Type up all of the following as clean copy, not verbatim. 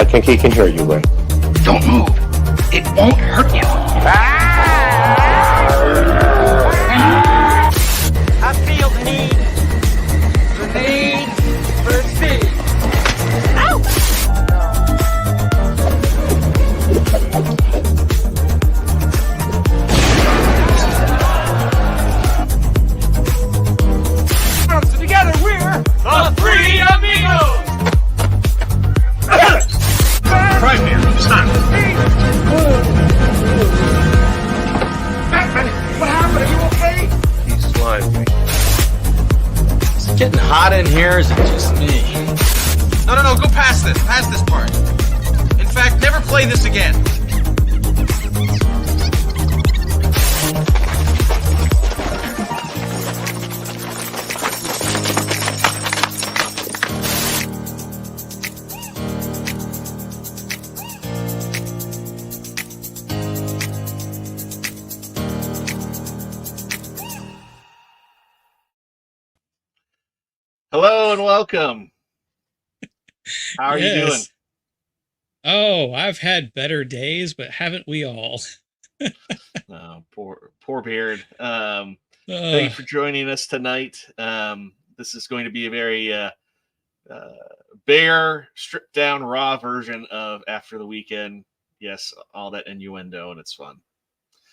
I think he can hear you, Ray. Don't move. It won't hurt you. I feel the need for speed. Ow! So together we're the Three Amigos! Primary, stop. What happened? Are you okay? He's slimy. Is it getting hot in here? Is it just me? No, go past this. Past this part. In fact, never play this again. Hello and welcome. How are you doing? Oh, I've had better days, but haven't we all? Oh, poor Beard. Thank you for joining us tonight. This is going to be a very bare, stripped down, raw version of After the Weekend. Yes, all that innuendo, and it's fun.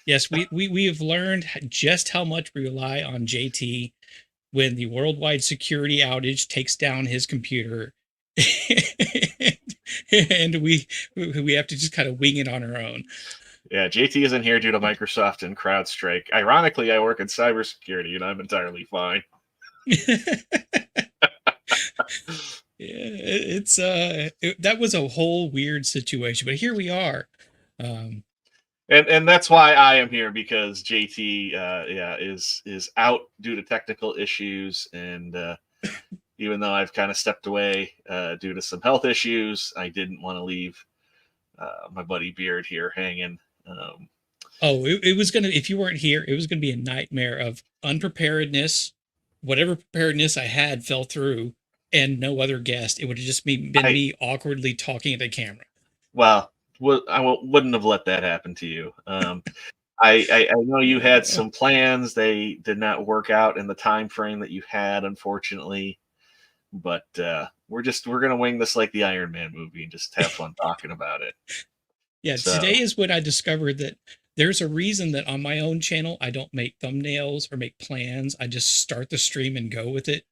Yes, we have learned just how much we rely on JT when the worldwide security outage takes down his computer. And we have to just kind of wing it on our own. Yeah, JT isn't here due to Microsoft and CrowdStrike. Ironically, I work in cybersecurity, and I'm entirely fine. Yeah, that was a whole weird situation, but here we are. And that's why I am here, because JT is out due to technical issues, and even though I've kind of stepped away due to some health issues, I didn't want to leave my buddy Beard here hanging. It was gonna, if you weren't here, it was gonna be a nightmare of unpreparedness. Whatever preparedness I had fell through, and no other guest. It would have just been me awkwardly talking at the camera. Well, I wouldn't have let that happen to you. I know you had some plans. They did not work out in the time frame that you had, unfortunately. But we're gonna wing this like the Iron Man movie and just have fun talking about it. Yeah, so today is when I discovered that there's a reason that on my own channel I don't make thumbnails or make plans. I just start the stream and go with it.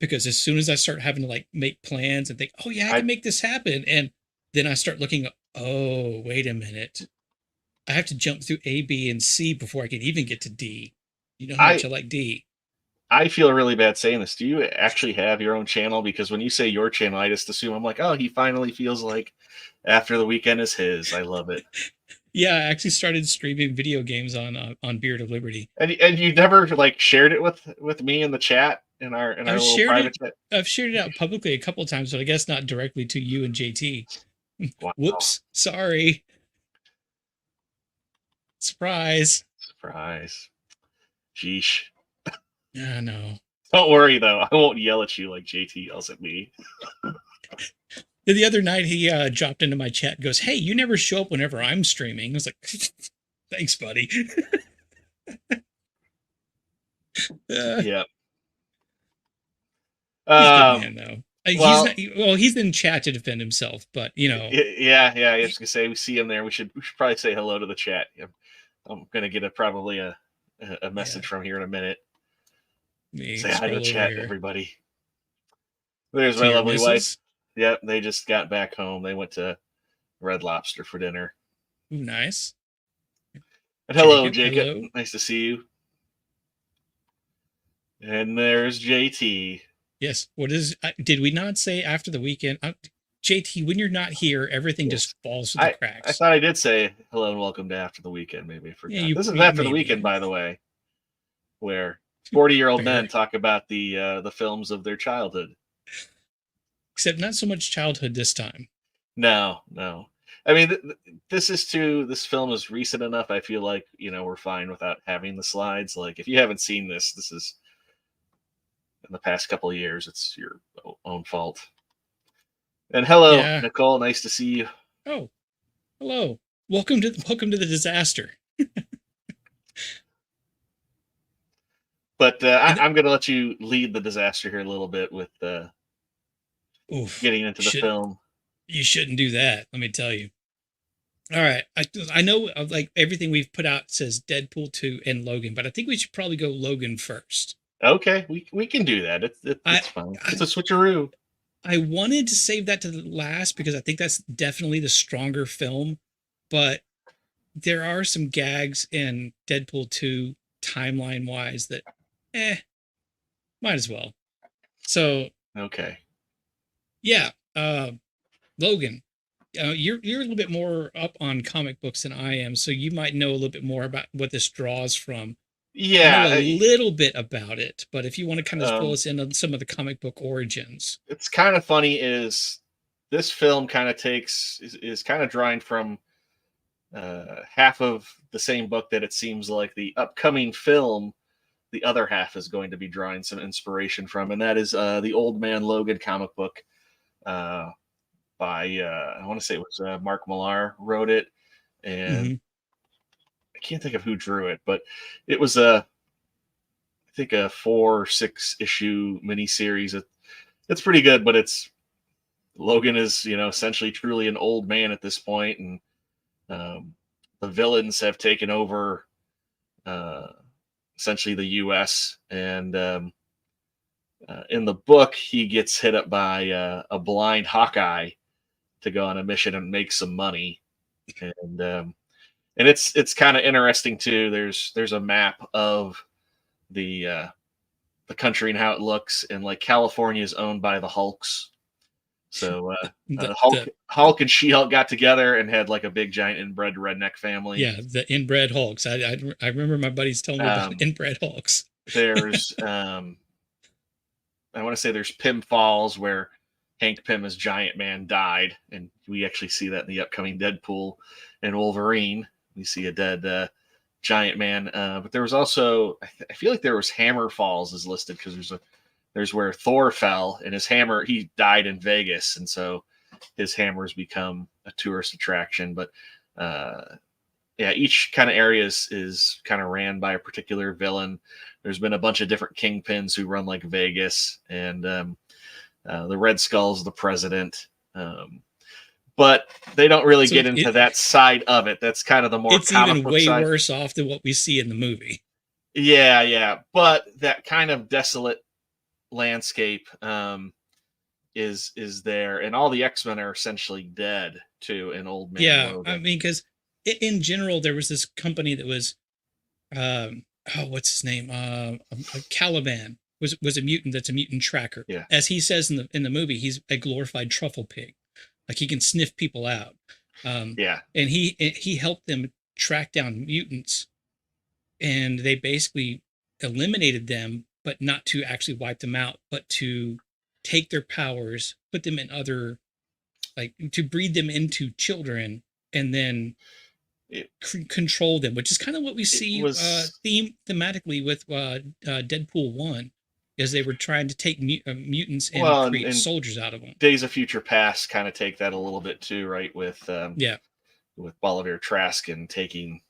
Because as soon as I start having to like make plans and think, oh yeah, I can make this happen, and then I start looking up, oh, wait a minute. I have to jump through A, B, and C before I can even get to D. You know how much I like D. I feel really bad saying this. Do you actually have your own channel? Because when you say your channel, I just assume I'm like, oh, he finally feels like After the Weekend is his. I love it. Yeah, I actually started streaming video games on Beard of Liberty. And you never like shared it with me in the chat in our little private chat. I've shared it out publicly a couple of times, but I guess not directly to you and JT. Wow. Whoops, sorry. Surprise. Sheesh. Yeah, no. Don't worry though. I won't yell at you like JT yells at me. The other night he dropped into my chat and goes, hey, you never show up whenever I'm streaming. I was like, thanks, buddy. Yeah. He's a good man, though. He's in chat to defend himself, but you know. Yeah. I was gonna say we see him there. We should probably say hello to the chat. I'm gonna get probably a message from here in a minute. Say hi to the chat, everybody. There's my lovely wife. Yep, they just got back home. They went to Red Lobster for dinner. Ooh, nice. And hello, Jacob. Hello. Nice to see you. And there's JT. Yes. Did we not say After the Weekend? JT, when you're not here, everything just falls through the cracks. I thought I did say hello and welcome to After the Weekend. Maybe I forgot. This is After the Weekend, by the way, where 40-year-old men talk about the films of their childhood. Except not so much childhood this time. No. I mean, this film is recent enough. I feel like, we're fine without having the slides. Like, if you haven't seen this is in the past couple of years, it's your own fault. And hello, Yeah. Nicole. Nice to see you. Oh, hello. Welcome to the disaster. But I'm going to let you lead the disaster here a little bit with getting into the film. You shouldn't do that. Let me tell you. All right. I know like everything we've put out says Deadpool 2 and Logan, but I think we should probably go Logan first. Okay, we can do that. It's fine. It's a switcheroo. I wanted to save that to the last because I think that's definitely the stronger film, but there are some gags in Deadpool 2 timeline wise that might as well. So okay. Yeah, Logan, you're a little bit more up on comic books than I am, so you might know a little bit more about what this draws from. Yeah, I know a little bit about it, but if you want to kind of fill us in on some of the comic book origins. It's kind of funny is this film kind of is kind of drawing from half of the same book that it seems like the upcoming film, the other half is going to be drawing some inspiration from, and that is the Old Man Logan comic book by I want to say it was Mark Millar wrote it, and I can't think of who drew it, but it was I think a 4 or 6 issue miniseries. It's pretty good, but Logan is essentially truly an old man at this point, and the villains have taken over essentially the U.S. and in the book he gets hit up by a blind Hawkeye to go on a mission and make some money, and it's kind of interesting too. There's a map of the country and how it looks, and like California is owned by the Hulks. So Hulk and She-Hulk got together and had like a big giant inbred redneck family. Yeah, the inbred Hulks. I remember my buddies telling me about inbred Hulks. There's I want to say there's Pym Falls where Hank Pym's Giant Man died, and we actually see that in the upcoming Deadpool and Wolverine. We see a dead Giant Man, but there was also I feel like there was Hammer Falls is listed because there's where Thor fell, and his hammer, he died in Vegas, and so his hammer's become a tourist attraction. But yeah, each kind of area is kind of ran by a particular villain. There's been a bunch of different kingpins who run like Vegas, and the Red Skull's the president. But they don't really get into that side of it. That's kind of the more it's comic even book way side. Worse off than what we see in the movie. Yeah. But that kind of desolate landscape is there, and all the X-Men are essentially dead too in Old Man Logan. I mean, because in general there was this company that was what's his name, Caliban was a mutant that's a mutant tracker. Yeah, as he says in the movie, he's a glorified truffle pig, like he can sniff people out. Yeah, and he helped them track down mutants, and they basically eliminated them, but not to actually wipe them out, but to take their powers, put them in other, like to breed them into children, and then control them, which is kind of what we see thematically with Deadpool 1, is they were trying to take mutants and create soldiers out of them. Days of Future Past kind of take that a little bit too, right? With Bolivar Trask and taking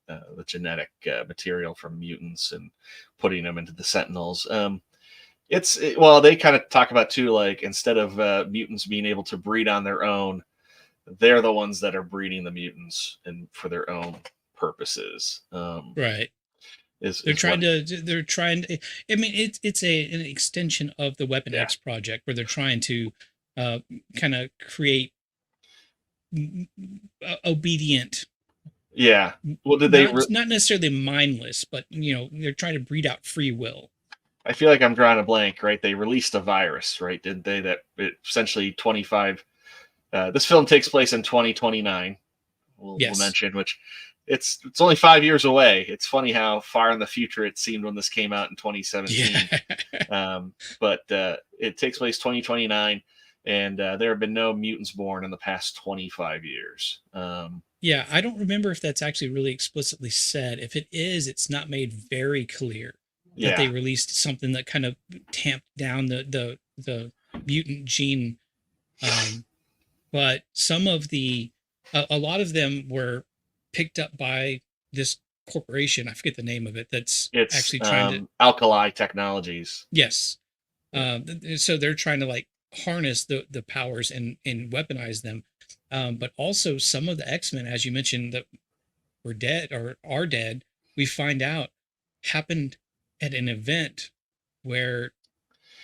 the genetic material from mutants and putting them into the Sentinels. They kind of talk about too, like instead of mutants being able to breed on their own, they're the ones that are breeding the mutants and for their own purposes. Right. They're trying to. I mean, it's an extension of the Weapon X project, where they're trying to kind of create obedient. Yeah. Well, not necessarily mindless, but they're trying to breed out free will. I feel like I'm drawing a blank, right? They released a virus, right? Didn't they? That it essentially 25. This film takes place in 2029. We'll mention, which it's only 5 years away. It's funny how far in the future it seemed when this came out in 2017. Yeah. But it takes place 2029, and there have been no mutants born in the past 25 years. Yeah, I don't remember if that's actually really explicitly said. If it is, it's not made very clear that they released something that kind of tamped down the mutant gene But some of a lot of them were picked up by this corporation. I forget the name of it. That's actually trying to Alkali Technologies. Yes. So they're trying to like harness the powers and weaponize them. But also some of the X-Men, as you mentioned, that were dead or are dead, we find out happened at an event where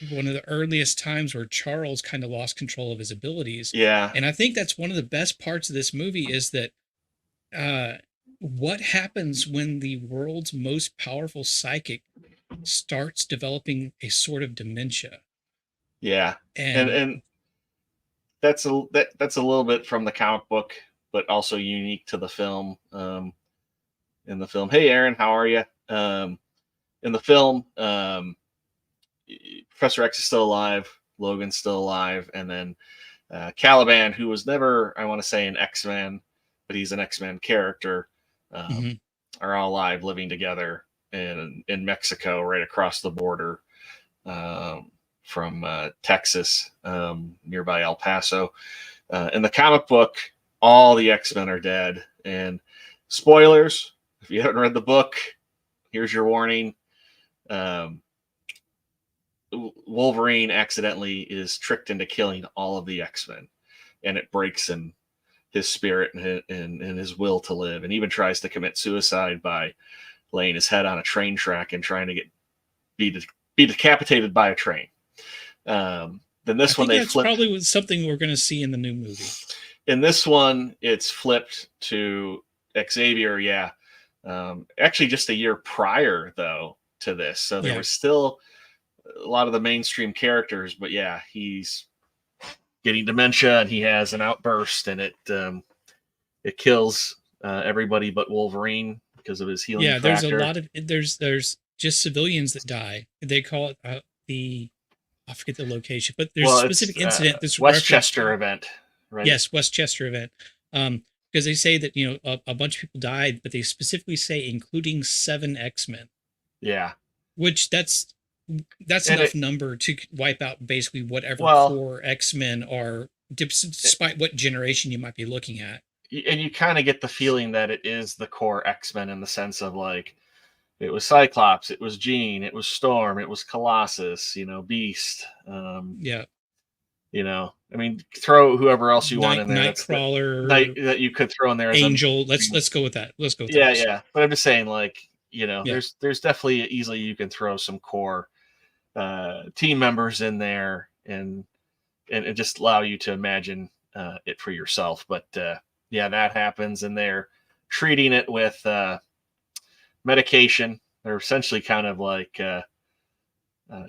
one of the earliest times where Charles kind of lost control of his abilities. Yeah. And I think that's one of the best parts of this movie is that what happens when the world's most powerful psychic starts developing a sort of dementia. Yeah. And that's a little bit from the comic book, but also unique to the film. In the film, hey Aaron, how are you? In the film, Professor X is still alive, Logan's still alive, and then Caliban, who was never, I want to say, an X-Men, but he's an X-Men character, are all alive, living together in Mexico, right across the border from Texas, nearby El Paso. In the comic book, all the X-Men are dead. And spoilers, if you haven't read the book, here's your warning. Wolverine accidentally is tricked into killing all of the X-Men, and it breaks his spirit and his will to live, and even tries to commit suicide by laying his head on a train track and trying to be decapitated by a train. Then this one, they flip. Probably was something we're going to see in the new movie. In this one, it's flipped to Xavier. Yeah. Actually just a year prior though to this. So there was still a lot of the mainstream characters, but yeah, he's getting dementia and he has an outburst, and it kills everybody but Wolverine because of his healing factor. There's a lot of there's just civilians that die. They call it I forget the location, but there's a specific incident. This Westchester event, right? Yes, Westchester event. Because they say that a bunch of people died, but they specifically say including 7 X-Men. Yeah, which that's enough number to wipe out basically whatever core X-Men are, despite what generation you might be looking at. And you kind of get the feeling that it is the core X-Men in the sense of like, it was Cyclops, it was Jean, it was Storm, it was Colossus, Beast. I mean, throw whoever else you want in there. Nightcrawler, that you could throw in there. Angel. Let's go with that. Let's go. With that. Yeah. But I'm just saying, like, there's definitely easily you can throw some core team members in there and just allow you to imagine it for yourself. But that happens, and they're treating it with medication. They're essentially kind of like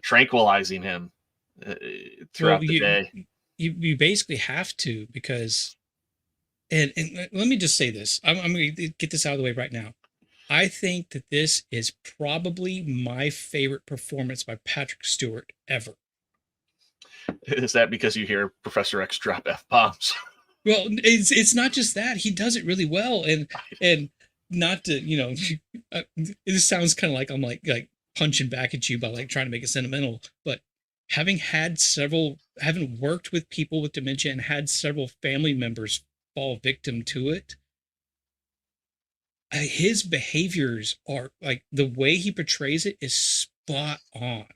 tranquilizing him throughout the day. You basically have to, because and let me just say this. I'm going to get this out of the way right now. I think that this is probably my favorite performance by Patrick Stewart ever. Is that because you hear Professor X drop F-bombs? Well, it's not just that. He does it really well, and not to it sounds kind of like I'm like punching back at you by like trying to make it sentimental, but having worked with people with dementia and had several family members fall victim to it, his behaviors are like, the way he portrays it is spot on.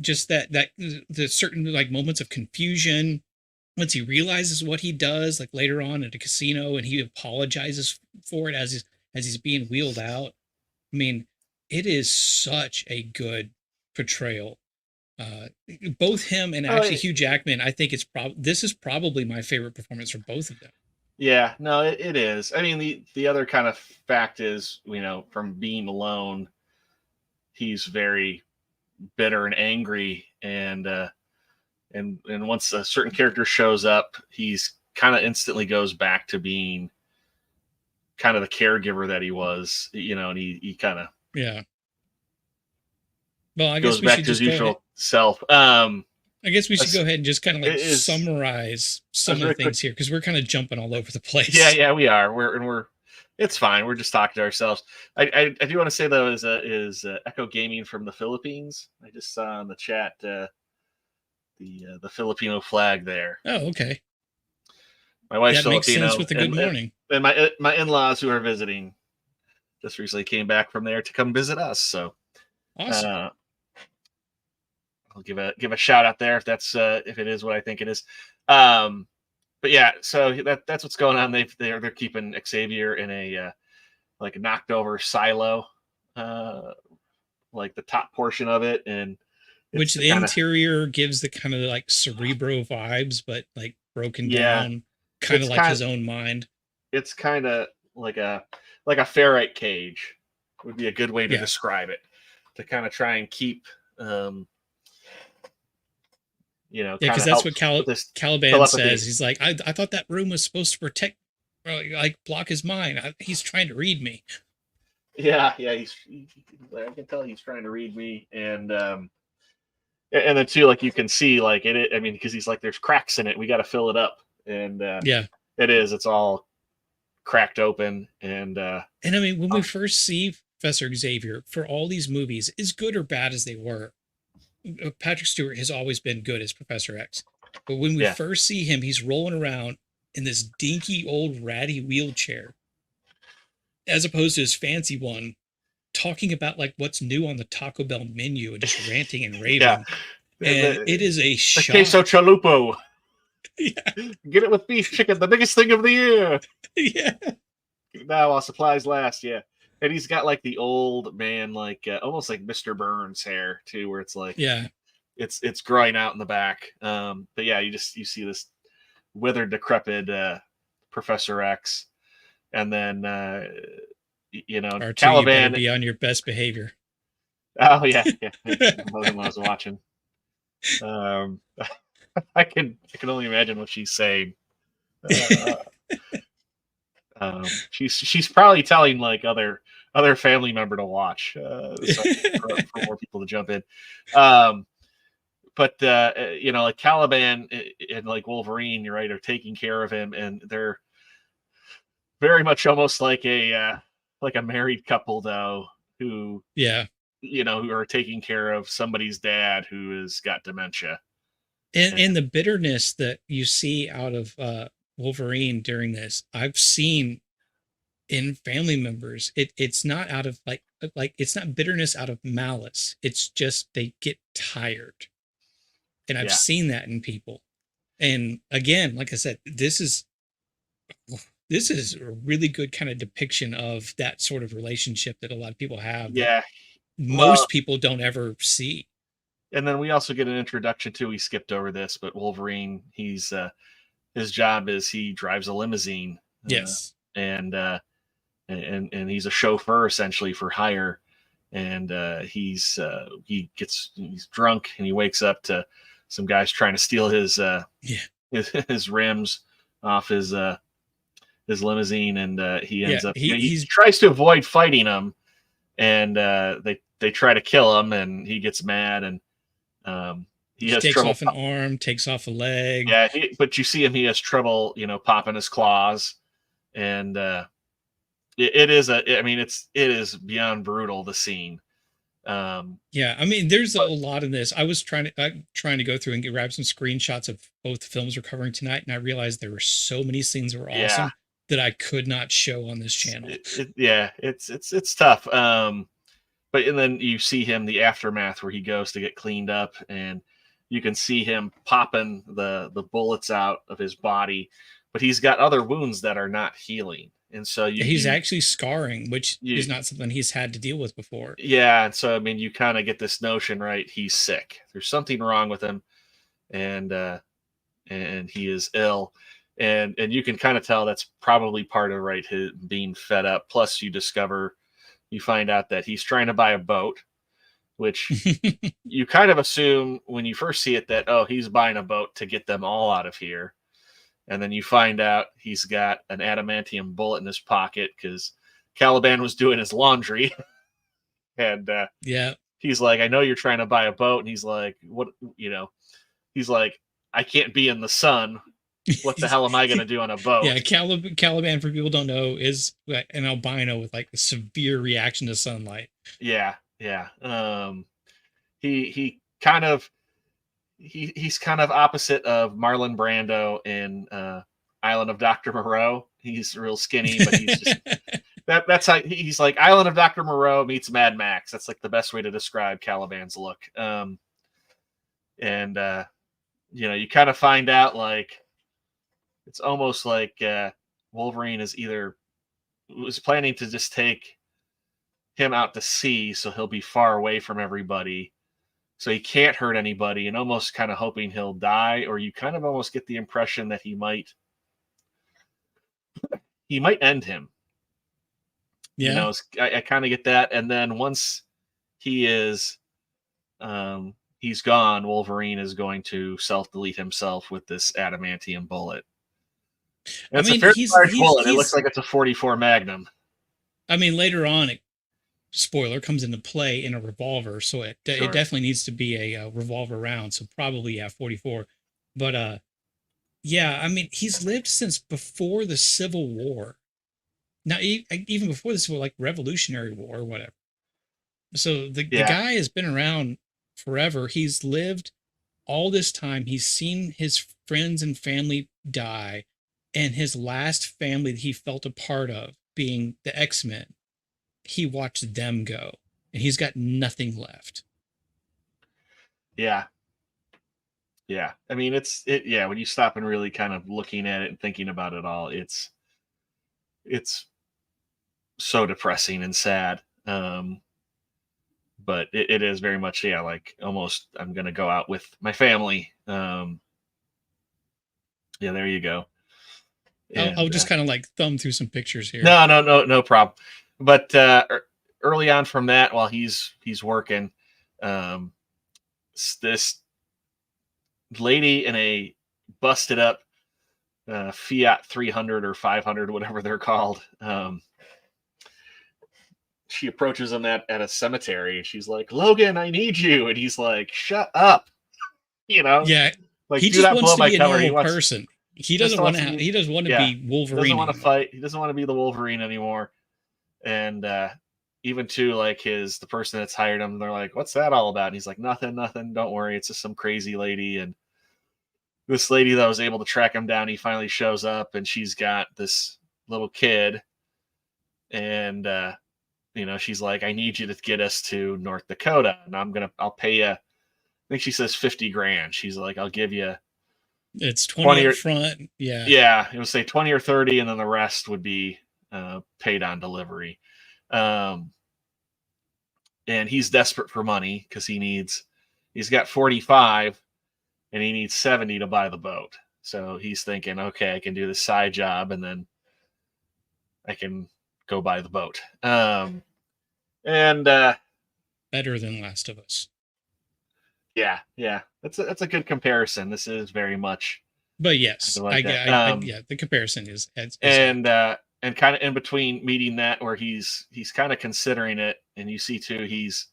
Just that the certain like moments of confusion once he realizes what he does, like later on at a casino, and he apologizes for it as he's being wheeled out. I mean, it is such a good portrayal. Both him and actually Hugh Jackman, I think this is probably my favorite performance from both of them. Yeah, no, it is. I mean, the other kind of fact is, from being alone, he's very bitter and angry, and once a certain character shows up, he's kind of instantly goes back to being kind of the caregiver that he was, and he kind of Well, I goes guess we back should to his just usual self. I guess we should go ahead and just kind of like summarize some of the things here, because we're kind of jumping all over the place. Yeah, we are. We're it's fine. We're just talking to ourselves. I do want to say though, is Echo Gaming from the Philippines. I just saw in the chat. the Filipino flag there. Oh, okay. My wife's that makes Filipino, sense with the good morning. and my in-laws who are visiting just recently came back from there to come visit us. So Awesome. I'll give a shout out there if that's if it is what I think it is. But yeah, so that's what's going on. They're keeping Xavier in a like a knocked over silo, like the top portion of it, and which the interior gives the kind of like Cerebro vibes, but like broken down, kind of like his own mind. It's kind of like a ferrite cage would be a good way to describe it, to kind of try and keep because that's what Caliban says. He's like, I thought that room was supposed to protect, like block his mind. He's trying to read me. Yeah, I can tell he's trying to read me, and then too, like you can see, like it. I mean, because he's like, there's cracks in it. We got to fill it up, and it's all cracked open, and I mean, when we first see Professor Xavier for all these movies, as good or bad as they were, Patrick Stewart has always been good as Professor X. But when we first see him, he's rolling around in this dinky old ratty wheelchair, as opposed to his fancy one, talking about like what's new on the Taco Bell menu and just ranting and raving. And it is a shock. Queso chalupo. Get it with beef chicken, the biggest thing of the year. Now while supplies last, and he's got like the old man, like almost like Mr. Burns hair too, where it's like it's growing out in the back. But you see this withered, decrepit Professor X, and then Caliban, be on your best behavior. Oh yeah. Mother-in-law's watching. I can only imagine what she's saying. She's probably telling like other family member to watch for more people to jump in. But like Caliban and like Wolverine, you're right, are taking care of him, and they're very much almost like a married couple though, who who are taking care of somebody's dad who has got dementia. And the bitterness that you see out of Wolverine during this, I've seen in family members. It's not out of like it's not bitterness out of malice. It's just they get tired, and I've seen that in people. And again, like I said, this is a really good kind of depiction of that sort of relationship that a lot of people have. Most people don't ever see. And then we also get an introduction to, we skipped over this, but Wolverine, he's his job is he drives a limousine. And he's a chauffeur essentially for hire. And he's drunk, and he wakes up to some guys trying to steal his rims off his limousine, and he ends up he tries to avoid fighting them, and they try to kill him, and he gets mad, and he has takes trouble. Off an arm, takes off a leg. But you see him, he has trouble, popping his claws, and it is beyond brutal, the scene. I mean, there's a lot in this. I was trying to go through and grab some screenshots of both the films we're covering tonight, and I realized there were so many scenes that were awesome that I could not show on this channel. It's tough. And then you see him, the aftermath, where he goes to get cleaned up, and you can see him popping the bullets out of his body, but he's got other wounds that are not healing. And so he's actually scarring, which is not something he's had to deal with before. Yeah. And so, I mean, you kind of get this notion, right? He's sick. There's something wrong with him, and he is ill. And you can kind of tell that's probably part of, right, his being fed up. Plus you find out that he's trying to buy a boat, which you kind of assume when you first see it that, he's buying a boat to get them all out of here. And then you find out he's got an adamantium bullet in his pocket because Caliban was doing his laundry. And he's like, I know you're trying to buy a boat. And he's like, what, he's like, I can't be in the sun. What the hell am I going to do on a boat? Caliban, for people who don't know, is an albino with like a severe reaction to sunlight. He kind of, he's kind of opposite of Marlon Brando in Island of Dr. Moreau. He's real skinny, but he's just that's how he's like Island of Dr. Moreau meets Mad Max. That's like the best way to describe Caliban's look. You kind of find out like it's almost like Wolverine was planning to just take him out to sea, so he'll be far away from everybody, so he can't hurt anybody, and almost kind of hoping he'll die, or you kind of almost get the impression that he might end him. Yeah, I kind of get that, and then once he is he's gone, Wolverine is going to self-delete himself with this adamantium bullet. And it's a fairly large bullet. It looks like it's a 44 Magnum. I mean, later on, spoiler, comes into play in a revolver, so it definitely needs to be a revolver round. So probably 44. But yeah, I mean, he's lived since before the Civil War. Now, even before the Civil, like Revolutionary War or whatever. So the guy has been around forever. He's lived all this time. He's seen his friends and family die, and his last family that he felt a part of, being the X-Men, he watched them go, and he's got nothing left. Yeah. I mean, when you stop and really kind of looking at it and thinking about it all, it's so depressing and sad. But it is very much, like almost I'm going to go out with my family. There you go. And, I'll just kind of like thumb through some pictures here. No problem. But early on from that, while he's working, this lady in a busted up Fiat 300 or 500, whatever they're called, she approaches him at a cemetery, and she's like, "Logan, I need you," and he's like, "Shut up," Yeah, like, he just wants to be a normal person. He doesn't want to. He doesn't want to be Wolverine. He doesn't want to fight. He doesn't want to be the Wolverine anymore. And even to like the person that's hired him, they're like, "What's that all about?" And he's like, "Nothing. Don't worry. It's just some crazy lady." And this lady that was able to track him down, he finally shows up, and she's got this little kid, and she's like, "I need you to get us to North Dakota, and I'll pay you." I think she says $50,000. She's like, "I'll give you." It's 20 up front. Yeah. Yeah. It would say 20 or 30, and then the rest would be paid on delivery. And he's desperate for money because he's got 45 and he needs 70 to buy the boat. So he's thinking, okay, I can do this side job and then I can go buy the boat. And better than Last of Us. Yeah. That's a good comparison. This is very much. But yes, the comparison is. And kind of in between meeting that, where he's kind of considering it, and you see too, he's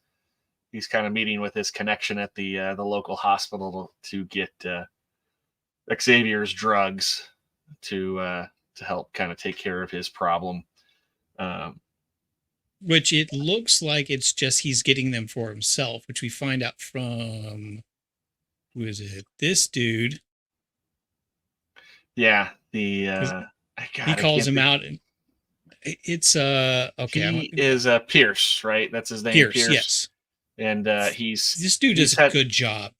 kind of meeting with his connection at the local hospital to get Xavier's drugs to help kind of take care of his problem. Which it looks like it's just he's getting them for himself, which we find out from, who is it? This dude. Yeah, he calls him out. It's okay. He is Pierce, right? That's his name. Pierce, yes. And this dude does a good job.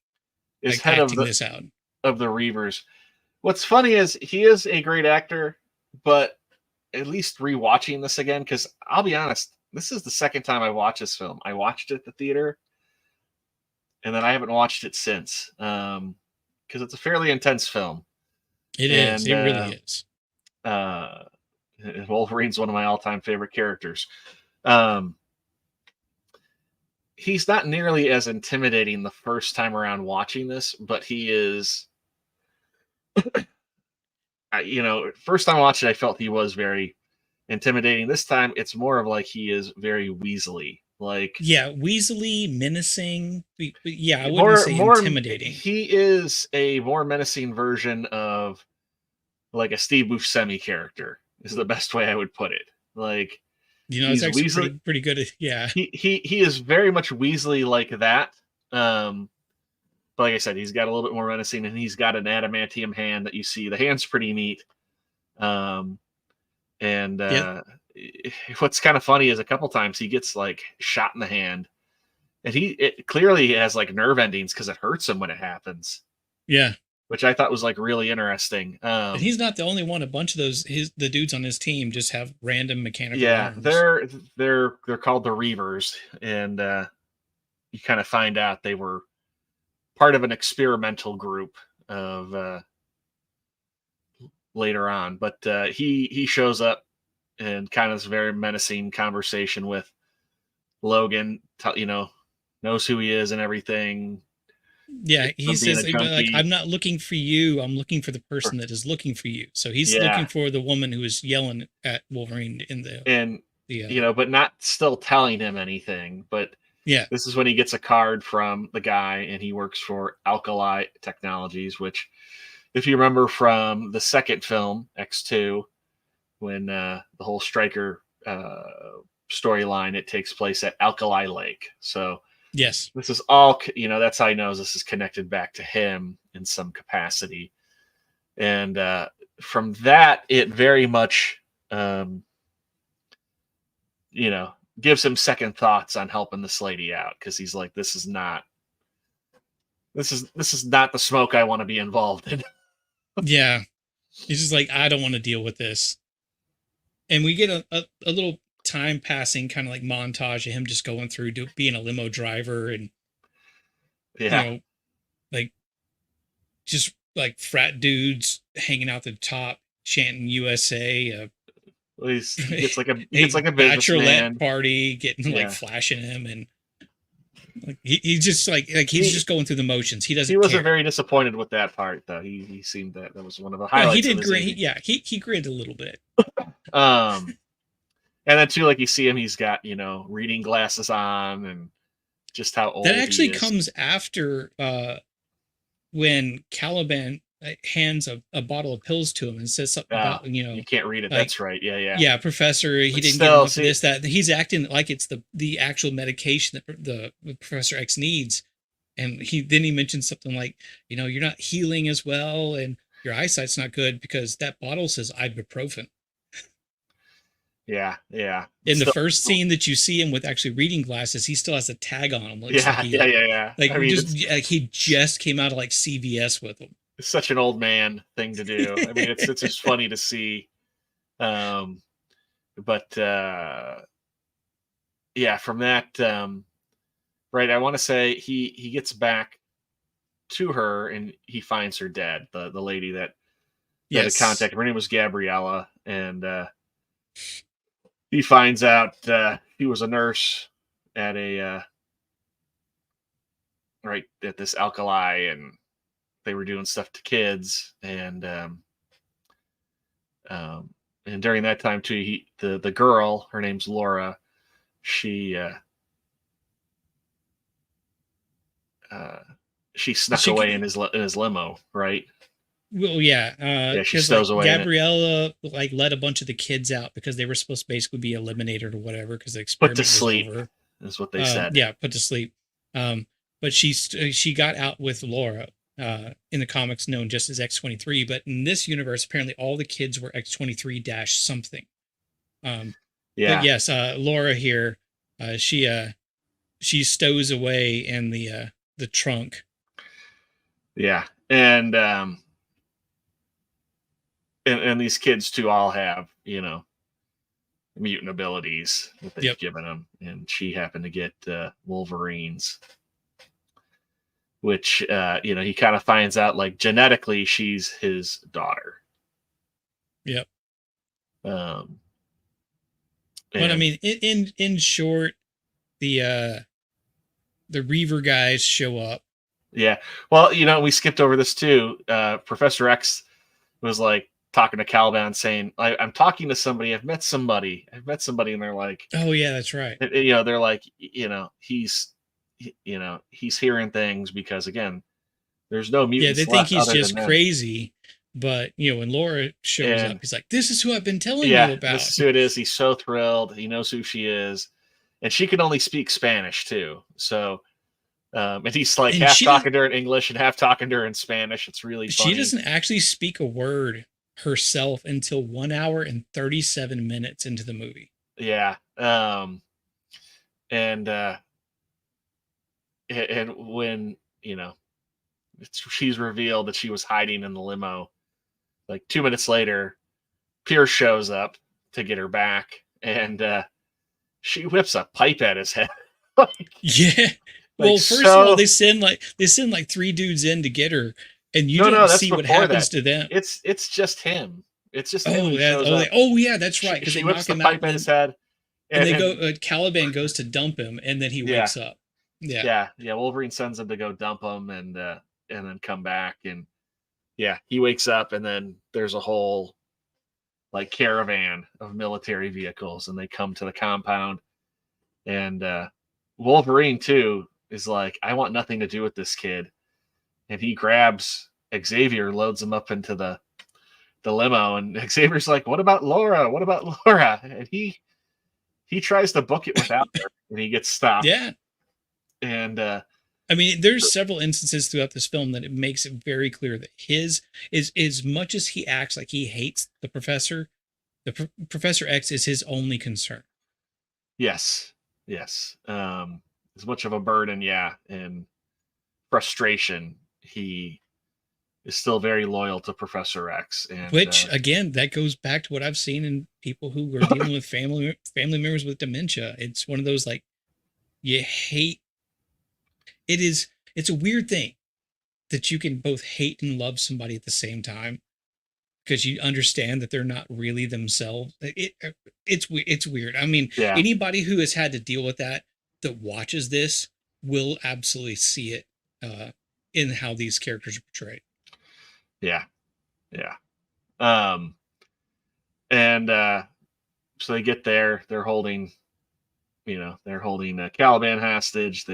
Is head of this out of the Reavers. What's funny is he is a great actor, but at least rewatching this again, because I'll be honest, this is the second time I watched this film. I watched it at the theater, and then I haven't watched it since, because it's a fairly intense film. It is. It really is. Wolverine's one of my all-time favorite characters. He's not nearly as intimidating the first time around watching this, but he is. First time I watched it, I felt he was very intimidating. This time, it's more of like he is very weaselly. Weaselly, menacing. Yeah, I wouldn't say intimidating. He is a more menacing version of like a Steve Buscemi character. Is the best way I would put it. Like, it's actually pretty good. Yeah, he is very much Weasley like that. But like I said, he's got a little bit more menacing, and he's got an adamantium hand that you see. The hand's pretty neat. What's kind of funny is a couple times he gets like shot in the hand, and it clearly has like nerve endings because it hurts him when it happens. Yeah, which I thought was like really interesting. And he's not the only one. A bunch of the dudes on his team just have random mechanical arms. they're called the Reavers, and you kind of find out they were part of an experimental group of later on. But he shows up and kind of this very menacing conversation with Logan. Knows who he is and everything. Yeah, he says, like, I'm not looking for you. I'm looking for the person that is looking for you. So he's looking for the woman who is yelling at Wolverine in the but not still telling him anything. But yeah, this is when he gets a card from the guy, and he works for Alkali Technologies, which, if you remember from the second film, X2, when the whole Stryker storyline, it takes place at Alkali Lake. So yes, this is all, that's how he knows this is connected back to him in some capacity. And from that, it very much, gives him second thoughts on helping this lady out. Cause he's like, this is not the smoke I want to be involved in. Yeah. He's just like, I don't want to deal with this. And we get a little time passing kind of like montage of him just going through being a limo driver and like just like frat dudes hanging out the top chanting USA. It's like a bachelorette party, getting like flashing him, and like he's just like he's just going through the motions. He wasn't very disappointed with that part though. He seemed that was one of the highlights. He did grin. He grinned a little bit. And then too, like you see him, he's got reading glasses on, and just how old that actually he is. comes after when Caliban hands a bottle of pills to him and says something about you can't read it. Like, that's right. Yeah, Professor, he didn't get enough of this, that. He's acting like it's the actual medication that the Professor X needs, and he mentions something like you're not healing as well, and your eyesight's not good because that bottle says ibuprofen. Yeah. In the first scene that you see him with actually reading glasses, he still has a tag on him. Yeah. Like he just came out of like CVS with him. It's such an old man thing to do. I mean, it's just funny to see. From that, right. I want to say he gets back to her and he finds her dead. The lady that had contacted her name was Gabriella, and he finds out he was a nurse at at this Alkali, and they were doing stuff to kids, and during that time too, the girl, her name's Laura, she snuck away in his limo, right? Well, yeah. She stows away. Gabriella let a bunch of the kids out because they were supposed to basically be eliminated or whatever because the experiment put to sleep was over. Is what they said. Yeah, put to sleep. But she got out with Laura in the comics known just as X-23. But in this universe, apparently all the kids were X-23 - something. But yes, Laura here, she stows away in the trunk. Yeah, and these kids too all have mutant abilities that they've given them, and she happened to get Wolverine's, which he kind of finds out like genetically she's his daughter. Yep. But I mean, in short, the Reaver guys show up. Yeah. Well, we skipped over this too. Professor X was like talking to Caliban saying, I'm talking to somebody. I've met somebody. And they're like, oh yeah, that's right. They're like, he's hearing things because again, there's no mutants. Yeah, they think he's just crazy. But when Laura shows up, he's like, this is who I've been telling you about. This is who it is. He's so thrilled. He knows who she is. And she can only speak Spanish too. So And he's like And half talking to her in English and half talking to her in Spanish. It's really funny. She doesn't actually speak a word herself until 1 hour and 37 minutes into the movie. Yeah. And when, she's revealed that she was hiding in the limo, like 2 minutes later, Pierce shows up to get her back, and she whips a pipe at his head. Yeah. Well, first of all, they send like 3 dudes in to get her, and you don't see what happens to them. It's just him. It's just him. Yeah, that's right. Because they whips the pipe at his head, and they go. Caliban goes to dump him, and then he wakes up. Yeah. Wolverine sends him to go dump him, and then come back, and he wakes up, and then there's a whole like caravan of military vehicles, and they come to the compound, and Wolverine too is like, I want nothing to do with this kid, and he grabs Xavier, loads him up into the limo, and Xavier's like, what about Laura? And he tries to book it without her, and he gets stopped. Yeah. And I mean, there's several instances throughout this film that it makes it very clear that his is, as much as he acts like he hates the professor, Professor X is his only concern. Yes. As much of a burden, and frustration, he is still very loyal to Professor X. And which again, that goes back to what I've seen in people who are dealing with family members with dementia. It's one of those, like, you hate. It's a weird thing that you can both hate and love somebody at the same time, because you understand that they're not really themselves. It's weird. I mean, anybody who has had to deal with that watches this will absolutely see it in how these characters are portrayed. Yeah. And so they get there. They're holding Caliban hostage.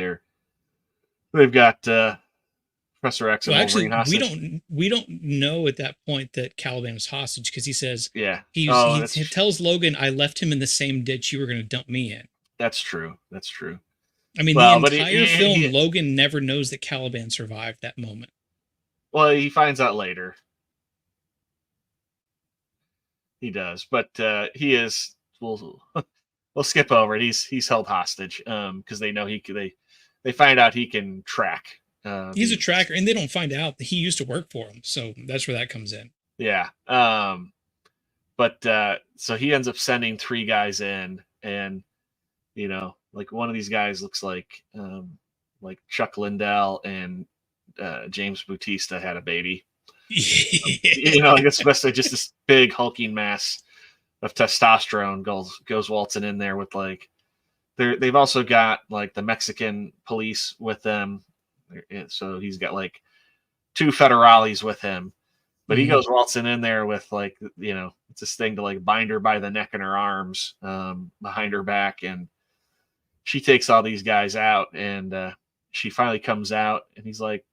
They've got Professor X and Wolverine hostage. We don't know at that point that Caliban was hostage, because he says, he tells Logan, I left him in the same ditch you were going to dump me in. That's true. I mean, the entire film, Logan never knows that Caliban survived that moment. Well, he finds out later. He does, but he is. We'll skip over it. He's held hostage because they know they find out he can track. He's a tracker, and they don't find out that he used to work for him, so that's where that comes in. Yeah. But so he ends up sending 3 guys in, and like one of these guys looks like Chuck Liddell and James Bautista had a baby. I guess especially just this big hulking mass of testosterone goes waltzing in there with like they've also got like the Mexican police with them, so he's got like 2 federales with him, but he goes waltzing in there with like it's this thing to like bind her by the neck and her arms behind her back, and she takes all these guys out, and she finally comes out, and he's like,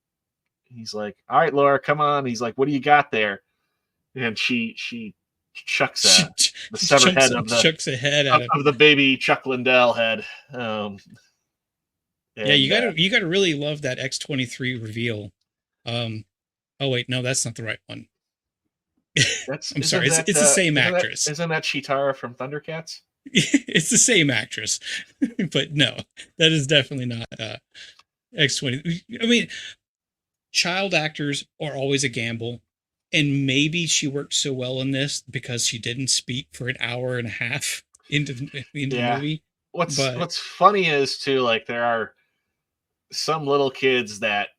all right, Laura, come on. He's like, what do you got there? And she chucks the severed head of the baby Chuck Liddell head. You gotta really love that X-23 reveal. Oh wait, no, that's not the right one. I'm sorry, it's the same actress. Isn't that Cheetara from Thundercats? It's the same actress, but no, that is definitely not X-20. I mean, child actors are always a gamble, and maybe she worked so well in this because she didn't speak for an hour and a half into the movie. What's funny is too, like, there are some little kids that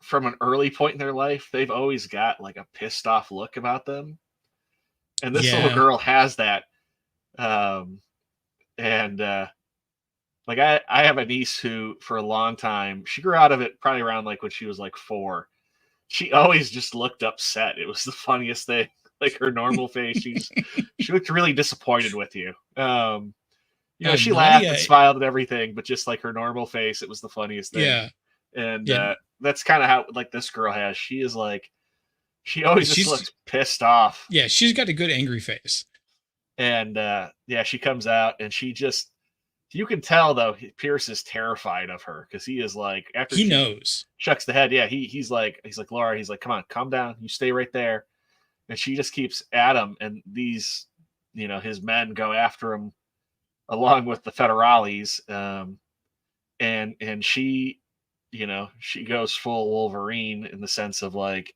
from an early point in their life, they've always got like a pissed off look about them, and this little girl has that. Like I have a niece who, for a long time, she grew out of it probably around like when she was like 4. She always just looked upset. It was the funniest thing. Like her normal face, she looked really disappointed with you. She laughed and smiled and everything, but just like her normal face, it was the funniest thing. Yeah. And that's kind of how like this girl has. She is like, she always just looks pissed off. Yeah, she's got a good angry face. And she comes out and she You can tell though Pierce is terrified of her because he is like after he knows shucks the head. Yeah, he's like Laura. He's like, come on, calm down. You stay right there. And she just keeps at him, and these, his men go after him along with the federales. And she, she goes full Wolverine in the sense of like,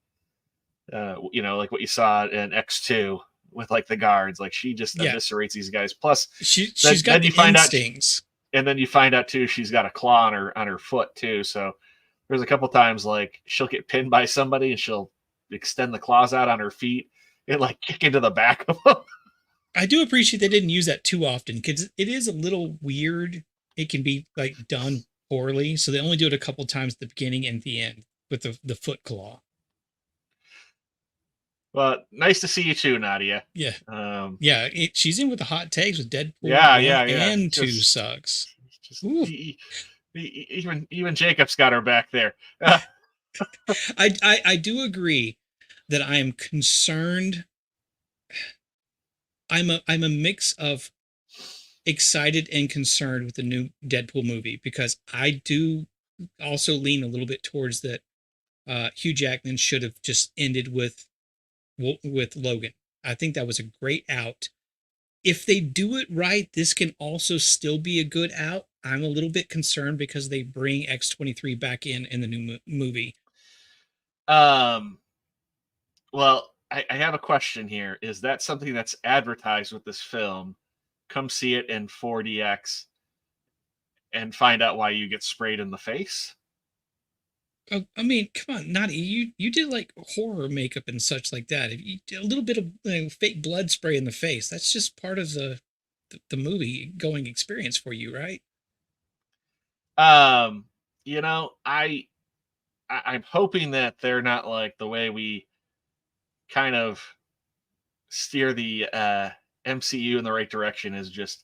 like what you saw in X2 with like the guards. Like she just eviscerates these guys. Plus, she's got the instincts. And then you find out too, she's got a claw on her foot too. So there's a couple times like she'll get pinned by somebody and she'll extend the claws out on her feet and like kick into the back of them. I do appreciate they didn't use that too often because it is a little weird. It can be like done poorly, so they only do it a couple times at the beginning and the end with the foot claw. Well, nice to see you too, Nadia. Yeah, she's in with the hot takes with Deadpool. Yeah. And Two sucks. Even Jacob's got her back there. I do agree that I am concerned. I'm a mix of excited and concerned with the new Deadpool movie because I do also lean a little bit towards that Hugh Jackman should have just ended with Logan. I think that was a great out. If they do it right, this can also still be a good out. I'm a little bit concerned because they bring X-23 back in the new movie. Well, I have a question here. Is that something that's advertised with this film? Come see it in 4DX and find out why you get sprayed in the face? Oh, I mean, come on, Nadi, you did like horror makeup and such like that. If you did a little bit of fake blood spray in the face, that's just part of the movie going experience for you, right? I'm hoping that they're not like the way we kind of steer the MCU in the right direction is just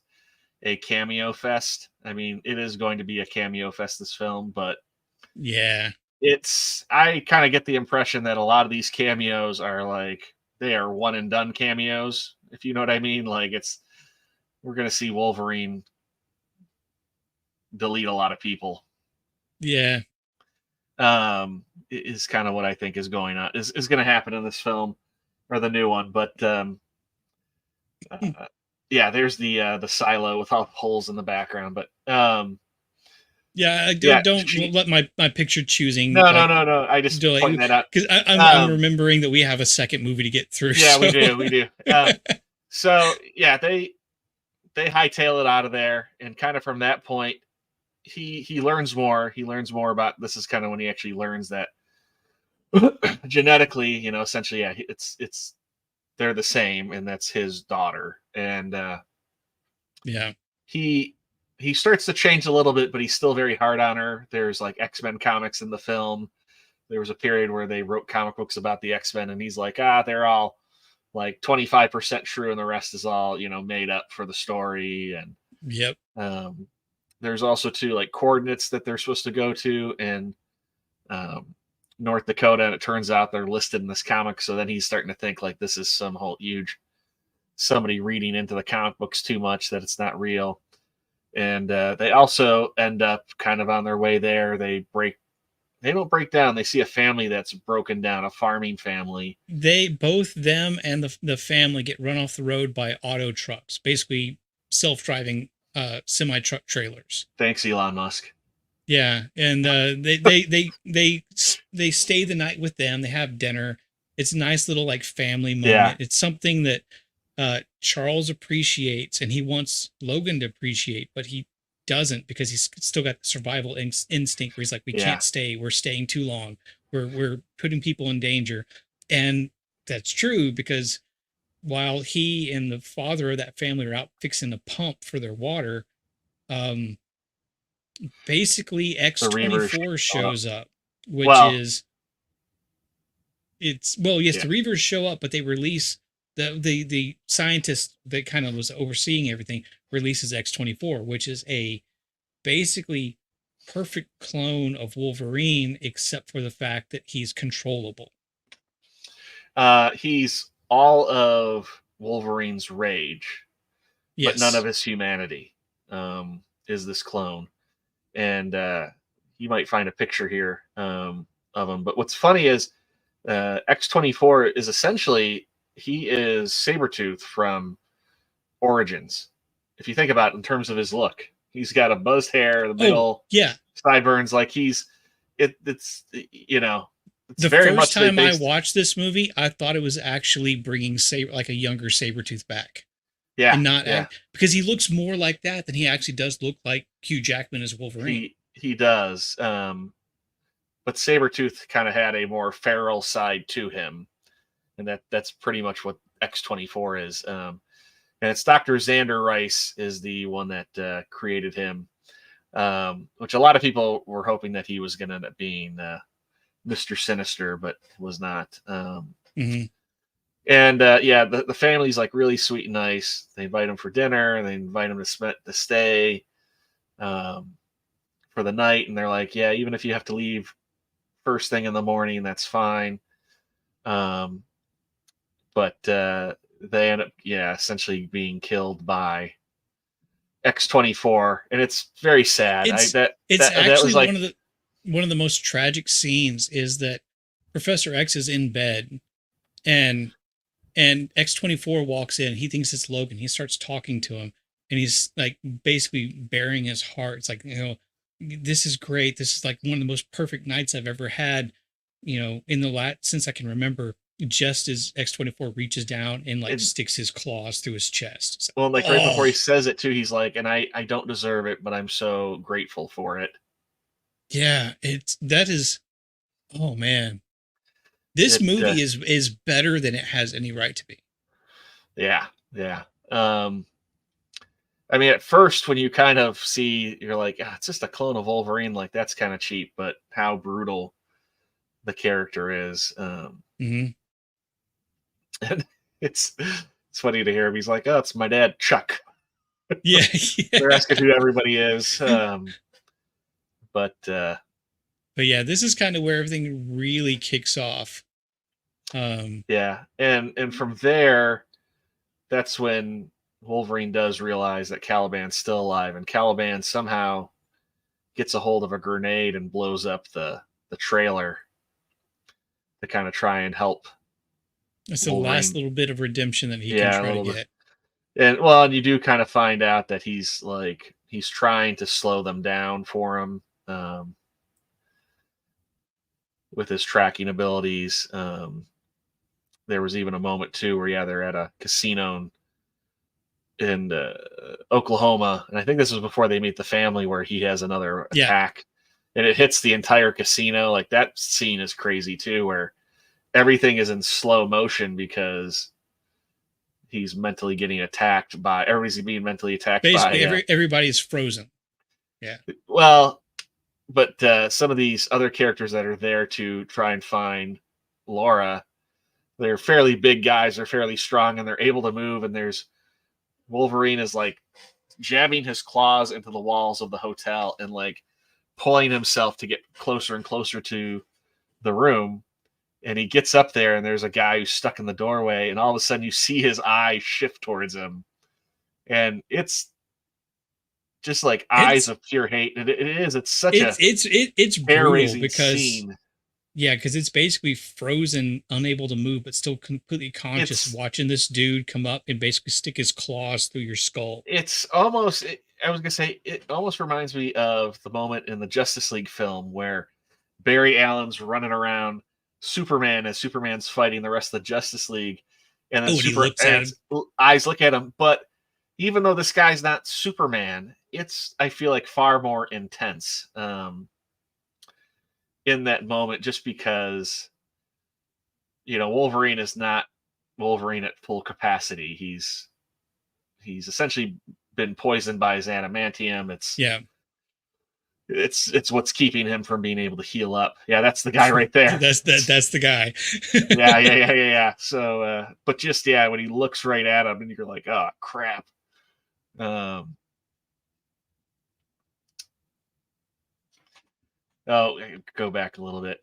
a cameo fest. I mean, it is going to be a cameo fest, this film, but yeah, I kind of get the impression that a lot of these cameos are like, they are one and done cameos, if you know what I mean. Like we're going to see Wolverine delete a lot of people. Yeah. Is kind of what I think is going on, is going to happen in this film or the new one. But there's the silo with all holes in the background. But don't let my picture choosing. No. I just pointing that out because I'm remembering that we have a second movie to get through. Yeah, so. we do. So yeah, they hightail it out of there, and kind of from that point, he learns more. He learns more about, this is kind of when he actually learns that genetically, essentially, yeah, it's they're the same, and that's his daughter. And he starts to change a little bit, but he's still very hard on her. There's like X-Men comics in the film. There was a period where they wrote comic books about the X-Men, and he's like, they're all like 25% true, and the rest is all, made up for the story. And yep. There's also two like coordinates that they're supposed to go to in North Dakota, and it turns out they're listed in this comic. So then he's starting to think like this is some whole huge somebody reading into the comic books too much, that it's not real. And they also end up kind of on their way there. They don't break down. They see a family that's broken down, a farming family. Both them and the family get run off the road by auto trucks, basically self-driving semi truck trailers. Thanks, Elon Musk. Yeah, and they stay the night with them. They have dinner. It's a nice little like family moment. Yeah. It's something that Charles appreciates, and he wants Logan to appreciate, but he doesn't, because he's still got the survival instinct where he's like, we can't stay. We're staying too long. We're putting people in danger, and that's true, because while he and the father of that family are out fixing the pump for their water, basically X-24 shows up, which is the Reavers show up, but they release the scientist that kind of was overseeing everything releases X-24, which is a basically perfect clone of Wolverine, except for the fact that he's controllable. He's all of Wolverine's rage, yes, but none of his humanity. is this clone, and you might find a picture here of him. But what's funny is X-24 is essentially, he is Sabretooth from Origins. If you think about it in terms of his look, he's got a buzzed hair, the middle, yeah, sideburns. Like it's you know, it's the very first much time I watched this movie, I thought it was actually bringing like a younger Sabretooth back. Yeah, and not because he looks more like that than he actually does look like Hugh Jackman as Wolverine. He does. But Sabretooth kind of had a more feral side to him, and that's pretty much what X-24 is. And it's Dr. Xander Rice is the one that created him, which a lot of people were hoping that he was going to end up being Mr. Sinister, but was not. Mm-hmm. And the family's like really sweet and nice. They invite him for dinner, and they invite him to stay for the night. And they're like, yeah, even if you have to leave first thing in the morning, that's fine. But they end up, essentially being killed by X-24, and it's very sad. It's actually like one of the most tragic scenes is that Professor X is in bed, and X-24 walks in. He thinks it's Logan. He starts talking to him, and he's like basically bearing his heart. It's like, this is great. This is like one of the most perfect nights I've ever had, in the since I can remember, just as X-24 reaches down and sticks his claws through his chest. Like, right before he says it too, he's like, and I don't deserve it, but I'm so grateful for it. Yeah, oh man. This movie is better than it has any right to be. Yeah. I mean, at first, when you kind of see, you're like, it's just a clone of Wolverine. Like, that's kind of cheap, but how brutal the character is. Mm-hmm. And it's funny to hear him. He's like, oh, it's my dad, Chuck. Yeah. They're asking who everybody is. But yeah, this is kind of where everything really kicks off. Yeah. And from there, that's when Wolverine does realize that Caliban's still alive, and Caliban somehow gets a hold of a grenade and blows up the trailer to kind of try and help. It's the last little bit of redemption that he can try to get. And you do kind of find out that he's trying to slow them down for him with his tracking abilities. There was even a moment too where they're at a casino in Oklahoma, and I think this was before they meet the family, where he has another attack, and it hits the entire casino. Like, that scene is crazy too, where everything is in slow motion because he's mentally getting attacked by everybody's being mentally attacked. Basically, everybody's frozen. Yeah. Well, but some of these other characters that are there to try and find Laura, they're fairly big guys, they're fairly strong, and they're able to move. And there's Wolverine is like jabbing his claws into the walls of the hotel and like pulling himself to get closer and closer to the room. And he gets up there, and there's a guy who's stuck in the doorway, and all of a sudden you see his eye shift towards him, and it's just like eyes of pure hate. And it's such it's brutal because scene. Yeah, because it's basically frozen, unable to move, but still completely conscious, watching this dude come up and basically stick his claws through your skull. It's almost, I was going to say, it almost reminds me of the moment in the Justice League film where Barry Allen's running around Superman as Superman's fighting the rest of the Justice League. And then Superman's eyes look at him. But even though this guy's not Superman, it's, I feel like, far more intense. In that moment, just because, Wolverine is not Wolverine at full capacity. He's essentially been poisoned by his adamantium. It's what's keeping him from being able to heal up. Yeah, that's the guy right there. that's the guy. Yeah. So, but just when he looks right at him, and you're like, oh crap. Oh, go back a little bit.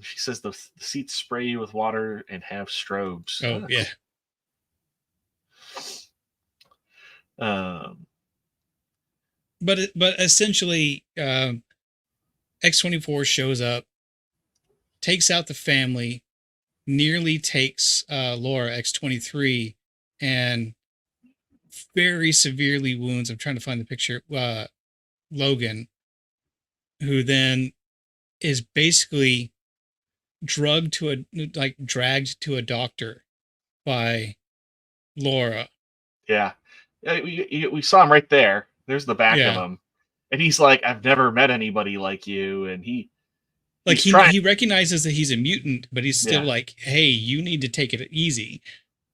She says the seats spray you with water and have strobes. Oh, yeah. but essentially, X-24 shows up, takes out the family, nearly takes Laura X-23, and very severely wounds. I'm trying to find the picture. Logan, who then is basically dragged to a doctor by Laura. Yeah, we saw him right there. There's the back of him, and he's like, "I've never met anybody like you," and he recognizes that he's a mutant, but he's still like, "Hey, you need to take it easy."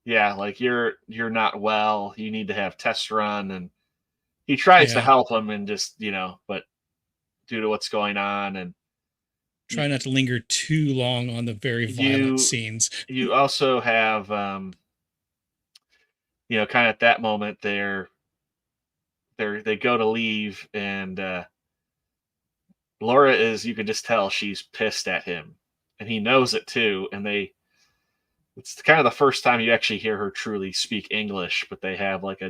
Yeah, like you're not well. You need to have tests run, and he tries to help him, and just but due to what's going on, and try not to linger too long on the very violent scenes. You also have, kind of at that moment, they go to leave, and Laura is, you can just tell she's pissed at him, and he knows it too. And it's kind of the first time you actually hear her truly speak English, but they have like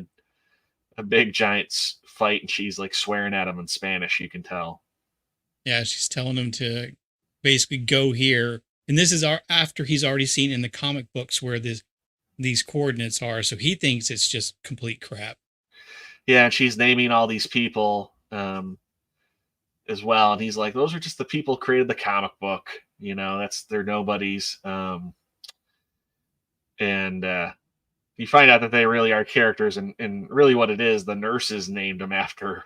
a big giant fight, and she's like swearing at him in Spanish. You can tell. Yeah, she's telling him to basically go here, and this is after he's already seen in the comic books where these coordinates are, so he thinks it's just complete crap. Yeah, and she's naming all these people as well, and he's like, "Those are just the people who created the comic book. They're nobodies." And you find out that they really are characters, and really what it is, the nurses named them after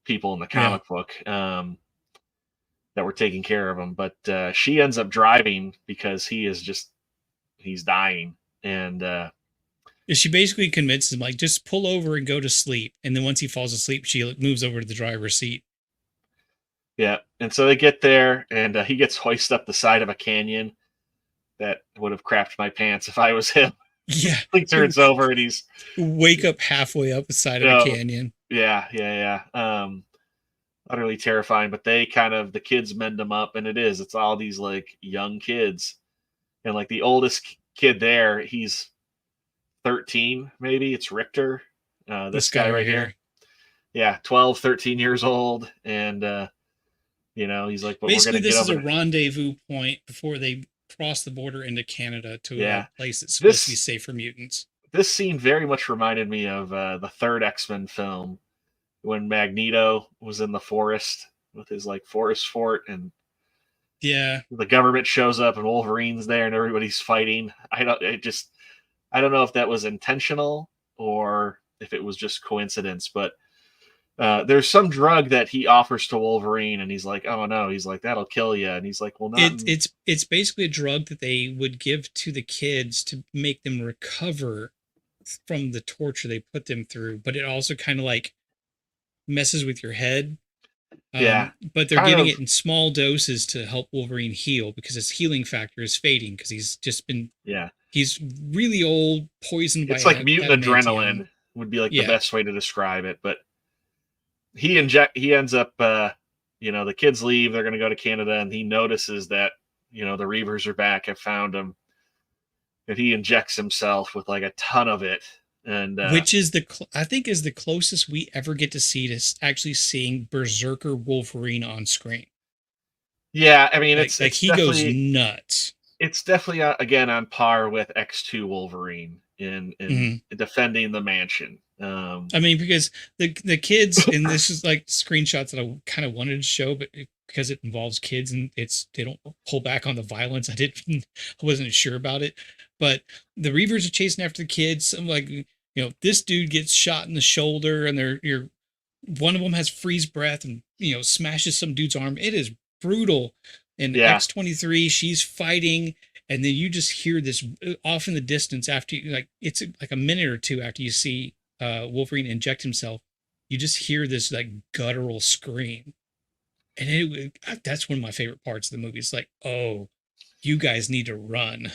people in the comic book that were taking care of him. But she ends up driving because he's dying, and she basically convinces him, like, just pull over and go to sleep. And then once he falls asleep, she moves over to the driver's seat. Yeah, and so they get there, and he gets hoisted up the side of a canyon. That would have crapped my pants if I was him. Yeah. He turns over, and he's wake up halfway up the side of a canyon. Yeah. Utterly terrifying, but the kids mend them up, and it's all these like young kids. And like the oldest kid there, he's 13, maybe. It's Richter. This guy right here. Yeah, 12, 13 years old. And he's like, but basically, this is a rendezvous point before they cross the border into Canada to a place that's supposed to be safe for mutants. This scene very much reminded me of the third X-Men film, when Magneto was in the forest with his like forest fort, and the government shows up and Wolverine's there and everybody's fighting. I don't know if that was intentional or if it was just coincidence, but there's some drug that he offers to Wolverine, and he's like, "Oh no," he's like, "That'll kill you," and he's like, "Well, not." It's basically a drug that they would give to the kids to make them recover from the torture they put them through, but it also kind of like messes with your head. But they're giving it in small doses to help Wolverine heal, because his healing factor is fading because he's just been he's really old, poisoned by it's like mutant adrenaline would be like the best way to describe it. But he ends up the kids leave, they're going to go to Canada, and he notices that the Reavers are back, have found him, and he injects himself with like a ton of it. And which is I think is the closest we ever get to see to actually seeing Berserker Wolverine on screen. Yeah, I mean, it's he goes nuts. It's definitely again on par with X2 Wolverine in defending the mansion. I mean, because the kids, and this is like screenshots that I kind of wanted to show, but because it involves kids and they don't pull back on the violence, I wasn't sure about it. But the Reavers are chasing after the kids. I'm like, this dude gets shot in the shoulder, and one of them has freeze breath and smashes some dude's arm. It is brutal. And X-23, she's fighting, and then you just hear this off in the distance after it's like a minute or two after you see Wolverine inject himself. You just hear this like guttural scream, and that's one of my favorite parts of the movie. It's like, oh, you guys need to run.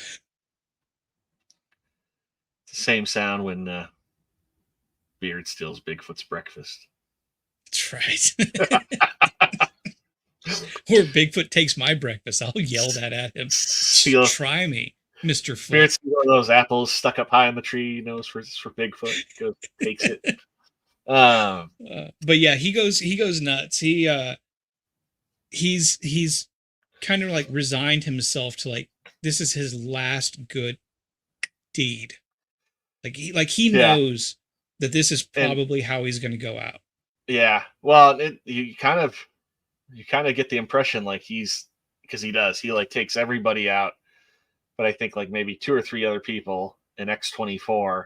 It's the same sound when Beard steals Bigfoot's breakfast. That's right. Or Bigfoot takes my breakfast. I'll yell that at him. Try me, Mr. Foot. Beard steals one of those apples stuck up high in the tree, for Bigfoot. Goes, takes it. But yeah, he goes nuts. He's kind of like resigned himself to like this is his last good deed. He Yeah. knows that this is And probably how he's going to go out. yeah, well, you kind of get the impression like because he does. He like takes everybody out, but I think like maybe 2 or 3 other people in X-24,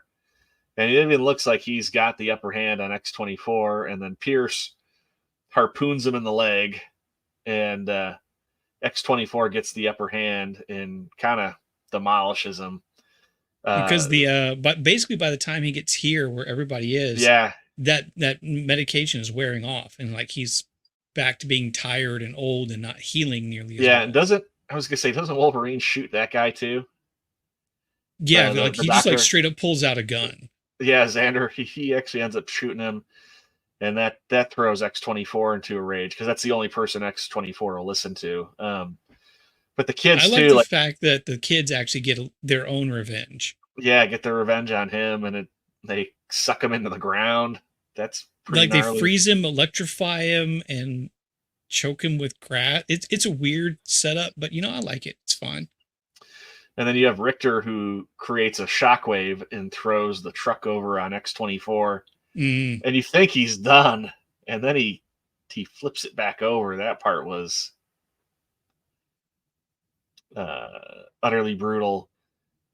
and it even looks like he's got the upper hand on X-24, and then Pierce harpoons him in the leg, and X-24 gets the upper hand and kind of demolishes him. Because but basically by the time he gets here where everybody is, yeah, that medication is wearing off, and like he's back to being tired and old and not healing nearly as well. And I was gonna say, doesn't Wolverine shoot that guy too? Yeah, like he just like straight up pulls out a gun. Yeah, Xander, he actually ends up shooting him, and that throws X-24 into a rage because that's the only person X-24 will listen to. But the kids I like the fact that the kids actually get their own revenge. Yeah, get their revenge on him, and they suck him into the ground. That's pretty gnarly. They freeze him, electrify him, and choke him with grass. It's a weird setup, but I like it. It's fun. And then you have Richter, who creates a shockwave and throws the truck over on X-24. And you think he's done, and then he flips it back over. That part was utterly brutal.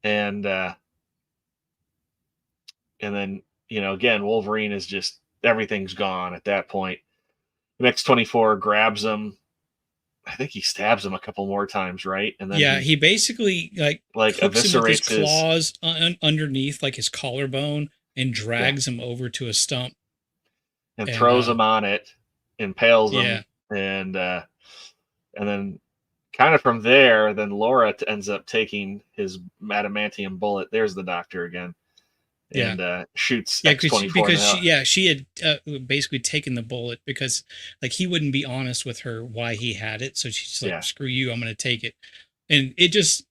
And then again, Wolverine is just everything's gone at that point. The X-24 grabs him. I think he stabs him a couple more times, right? And then he basically like hooks him with his claws underneath like his collarbone and drags him over to a stump and throws him on it, impales him, and then kind of from there, then Laura ends up taking his adamantium bullet. There's the Doctor again. And shoots X-24 because she had basically taken the bullet because like he wouldn't be honest with her why he had it, so she's like, screw you, I'm gonna take it. And it just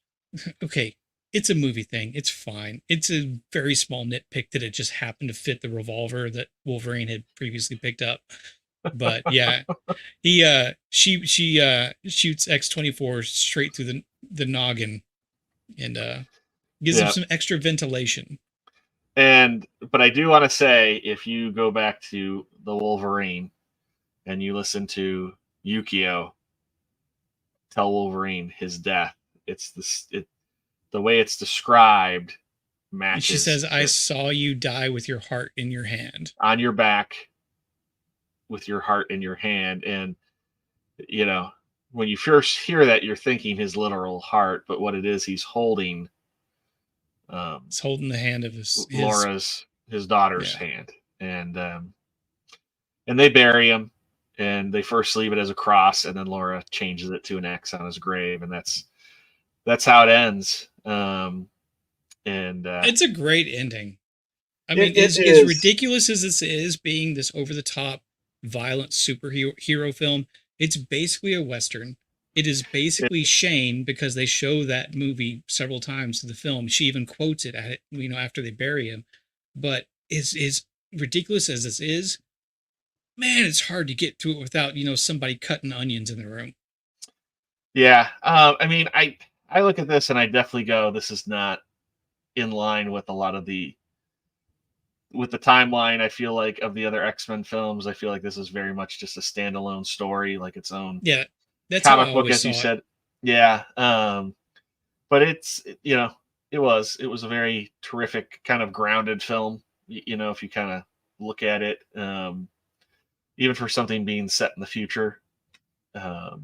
okay, it's a movie thing, it's fine. It's a very small nitpick that it just happened to fit the revolver that Wolverine had previously picked up. But yeah, she shoots X-24 straight through the noggin and gives him some extra ventilation. But I do want to say, if you go back to the Wolverine and you listen to Yukio tell Wolverine his death, the way it's described matches. She says, "I saw you die with your heart in your hand, on your back, with your heart in your hand." And when you first hear that, you're thinking his literal heart, but what it is, he's holding. He's holding the hand of his daughter's hand, and they bury him, and they first leave it as a cross, and then Laura changes it to an X on his grave, and that's how it ends. It's a great ending. I mean, as ridiculous as this is, being this over the top, violent superhero film, it's basically a Western. It is basically Shane, because they show that movie several times in the film. She even quotes it at it, after they bury him. But as ridiculous as this is, man, it's hard to get through it without, somebody cutting onions in the room. Yeah. I mean, I look at this and I definitely go, this is not in line with a lot of with the timeline, I feel like, of the other X-Men films. I feel like this is very much just a standalone story, like its own. Yeah. That's comic book, as you said. Yeah. But it's, it was a very terrific kind of grounded film, if you kind of look at it, even for something being set in the future. I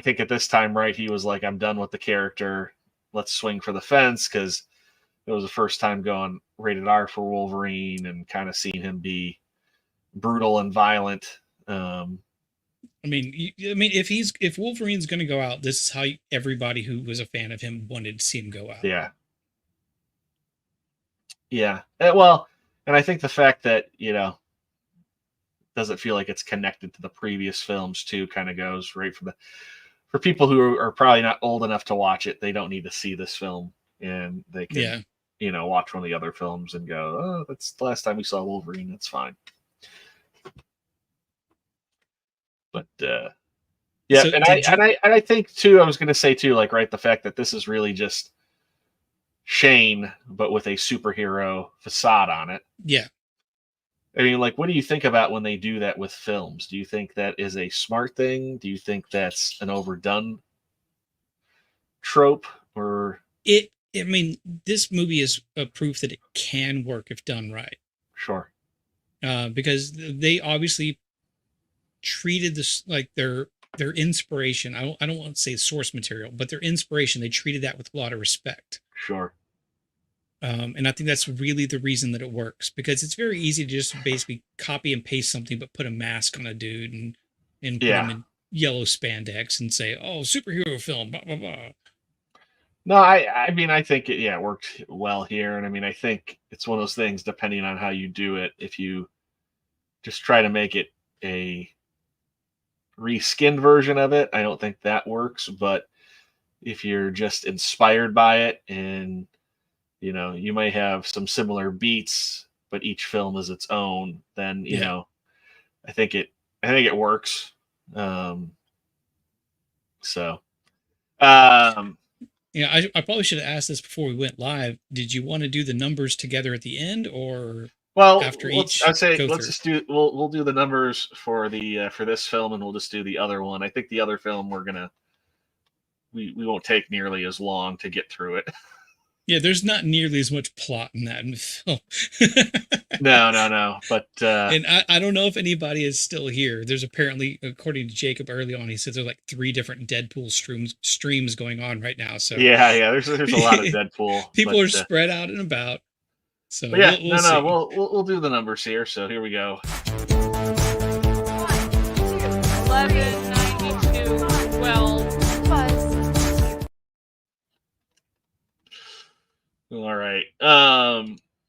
think at this time, right, he was like, I'm done with the character. Let's swing for the fence, because it was the first time going rated R for Wolverine and kind of seeing him be brutal and violent. I mean, if Wolverine's going to go out, this is how everybody who was a fan of him wanted to see him go out. Yeah. Yeah. Well, and I think the fact that, doesn't feel like it's connected to the previous films too, kind of goes right for people who are probably not old enough to watch it. They don't need to see this film, and they can watch one of the other films and go, oh, that's the last time we saw Wolverine. That's fine. But yeah, So and I think too, I was going to say too, like, right, the fact that this is really just Shane, but with a superhero facade on it. Yeah. I mean, like, what do you think about when they do that with films? Do you think that is a smart thing? Do you think that's an overdone trope? Or I mean, this movie is a proof that it can work if done right. Sure. Because they obviously treated this like their inspiration. I don't want to say source material, but their inspiration, they treated that with a lot of respect. Sure. And I think that's really the reason that it works, because it's very easy to just basically copy and paste something, but put a mask on a dude and put him in yellow spandex and say, "Oh, superhero film." Blah blah blah. No, I mean, I think it worked well here, and I mean, I think it's one of those things. Depending on how you do it, if you just try to make it a reskinned version of it, I don't think that works. But if you're just inspired by it, and you might have some similar beats, but each film is its own, then I think it works. I probably should have asked this before we went live. Did you want to do the numbers together at the end, or after each? I'd say let's just do. We'll do the numbers for this film, and we'll just do the other one. I think the other film we won't take nearly as long to get through it. Yeah, there's not nearly as much plot in that film. No. But and I don't know if anybody is still here. There's apparently, according to Jacob early on, he said there's like 3 different Deadpool streams going on right now. So yeah, there's a lot of Deadpool. People are spread out and about. So yeah, we'll we'll do the numbers here. So here we go. 11, 92, 12. All right.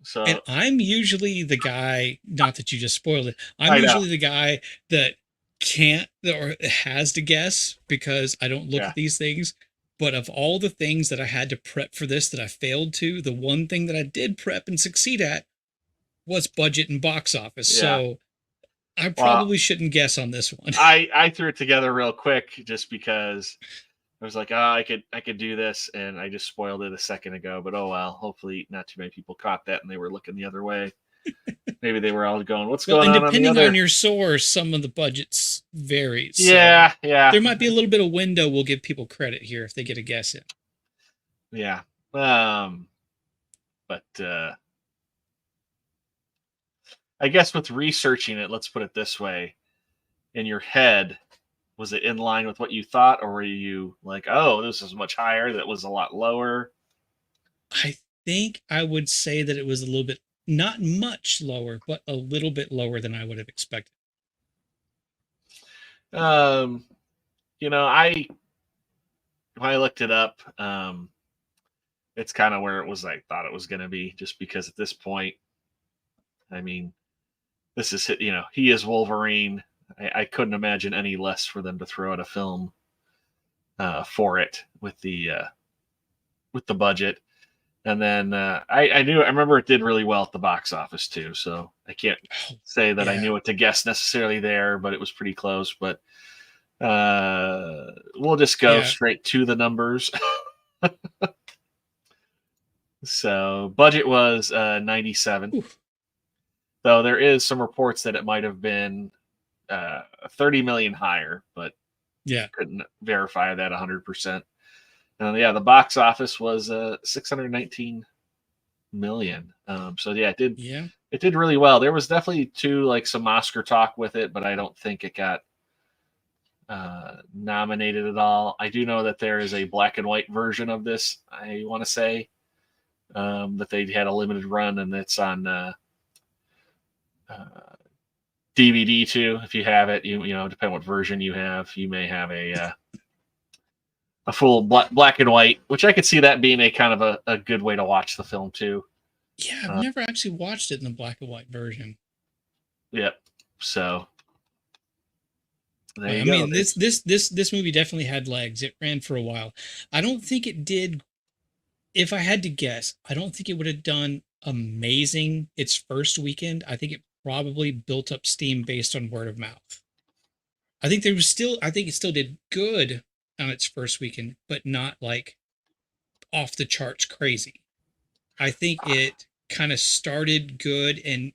So, and I'm usually the guy, not that you just spoiled it. I'm usually the guy that can't or has to guess, because I don't look at these things. But of all the things that I had to prep for this that I failed to, the one thing that I did prep and succeed at was budget and box office. Yeah. So I probably shouldn't guess on this one. I threw it together real quick just because I was like, I could do this, and I just spoiled it a second ago. But oh well, hopefully not too many people caught that and they were looking the other way. Maybe they were all going, "What's going on?" And depending on your source, some of the budgets vary. So yeah. There might be a little bit of window. We'll give people credit here if they get a guess in. Yeah. But I guess with researching it, let's put it this way: in your head, was it in line with what you thought, or were you like, "Oh, this is much higher. That was a lot lower"? I think I would say that it was a little bit, not much lower, but a little bit lower than I would have expected. When I looked it up, it's kind of where it was. I thought it was going to be, just because at this point, I mean, this is he is Wolverine. I couldn't imagine any less for them to throw out a film for it with the budget. And then I remember it did really well at the box office too. So I can't say that I knew what to guess necessarily there, but it was pretty close. But we'll just go straight to the numbers. So budget was 97. Oof. Though there is some reports that it might have been 30 million higher, but couldn't verify that 100%. And the box office was 619 million. So it did really well. There was definitely some Oscar talk with it, but I don't think it got nominated at all. I do know that there is a black and white version of this, I want to say, that they had a limited run, and it's on DVD too. If you have it, depending on what version you have, you may have a full black and white, which I could see that being a kind of a good way to watch the film too. Yeah, I've never actually watched it in the black and white version. Yep. So I mean, this movie definitely had legs. It ran for a while. I don't think it did if I had to guess, I don't think it would have done amazing its first weekend. I think it probably built up steam based on word of mouth. I think it still did good on its first weekend, but not like off the charts crazy. I think it kind of started good and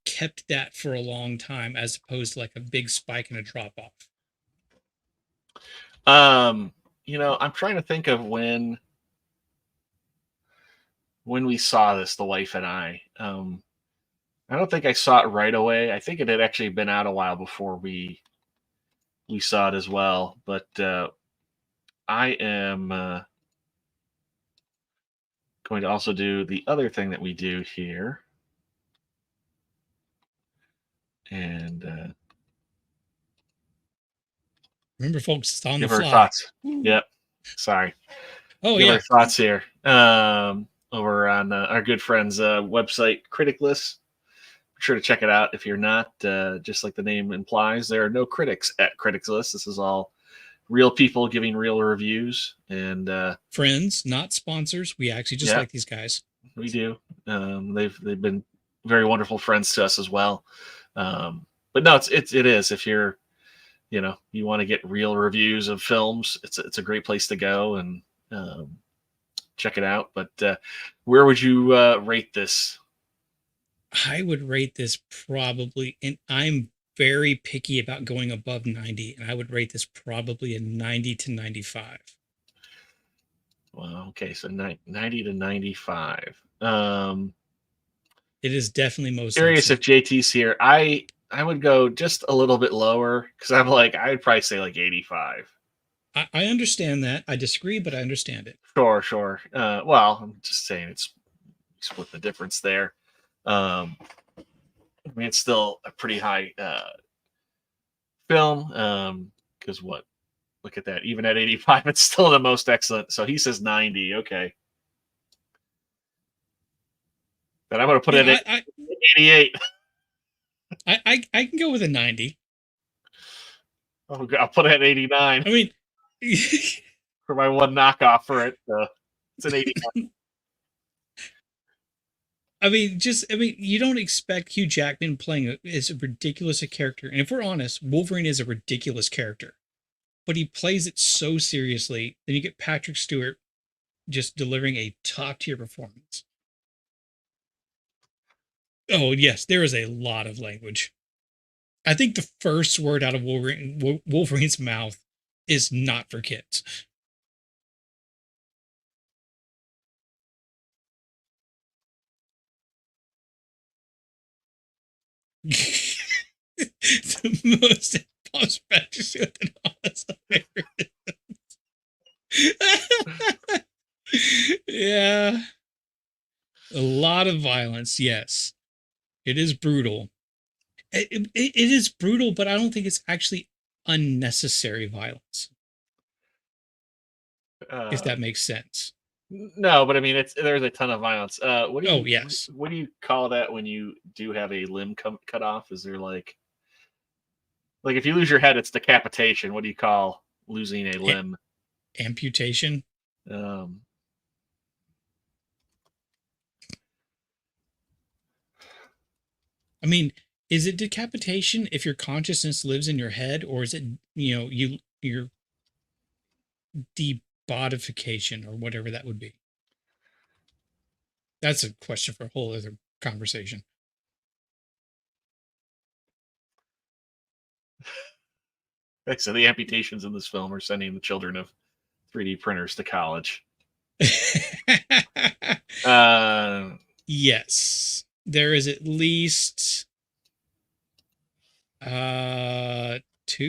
kept that for a long time, as opposed to like a big spike and a drop off. I'm trying to think of when we saw this, the wife and I. I don't think I saw it right away. I think it had actually been out a while before we saw it as well. But I am going to also do the other thing that we do here. And remember, folks, it's on give the her fly. thoughts. Yep. Sorry. Oh, give yeah. her thoughts here. Over on our good friend's website, Criticless. Be sure to check it out if you're not. Just like the name implies, there are no critics at Criticless. This is all real people giving real reviews, and friends, not sponsors. We actually just like these guys. We do. They've been very wonderful friends to us as well. But no, it is. If you're, you want to get real reviews of films, it's a great place to go and check it out. But where would you rate this? I would rate this probably, and I'm very picky about going above 90, and I would rate this probably a 90 to 95. Well, okay, so 90 to 95. It is definitely most curious if JT's here. I would go just a little bit lower because I'm like, I'd probably say like 85. I understand that. I disagree, but I understand it. Sure. Well, I'm just saying it's split the difference there. I mean, it's still a pretty high film. Because look at that. Even at 85, it's still the most excellent. So he says 90. Okay. Then I'm going to put it at 88. I can go with a 90. I'll put it at 89. I mean, for my one knockoff for it. It's an 89. I mean, you don't expect Hugh Jackman playing as ridiculous a character. And if we're honest, Wolverine is a ridiculous character, but he plays it so seriously. Then you get Patrick Stewart just delivering a top tier performance. Oh, yes, there is a lot of language. I think the first word out of Wolverine's mouth is not for kids. The most post-Patrick than honest. Yeah. A lot of violence, yes. It is brutal. It is brutal, but I don't think it's actually unnecessary violence. If that makes sense. No, but I mean, there's a ton of violence. What do you call that when you do have a limb cut off? Is there like if you lose your head, it's decapitation. What do you call losing a limb? Amputation. I mean, is it decapitation if your consciousness lives in your head, or is it your debodification or whatever that would be? That's a question for a whole other conversation. So the amputations in this film are sending the children of 3D printers to college. Yes. There is at least 2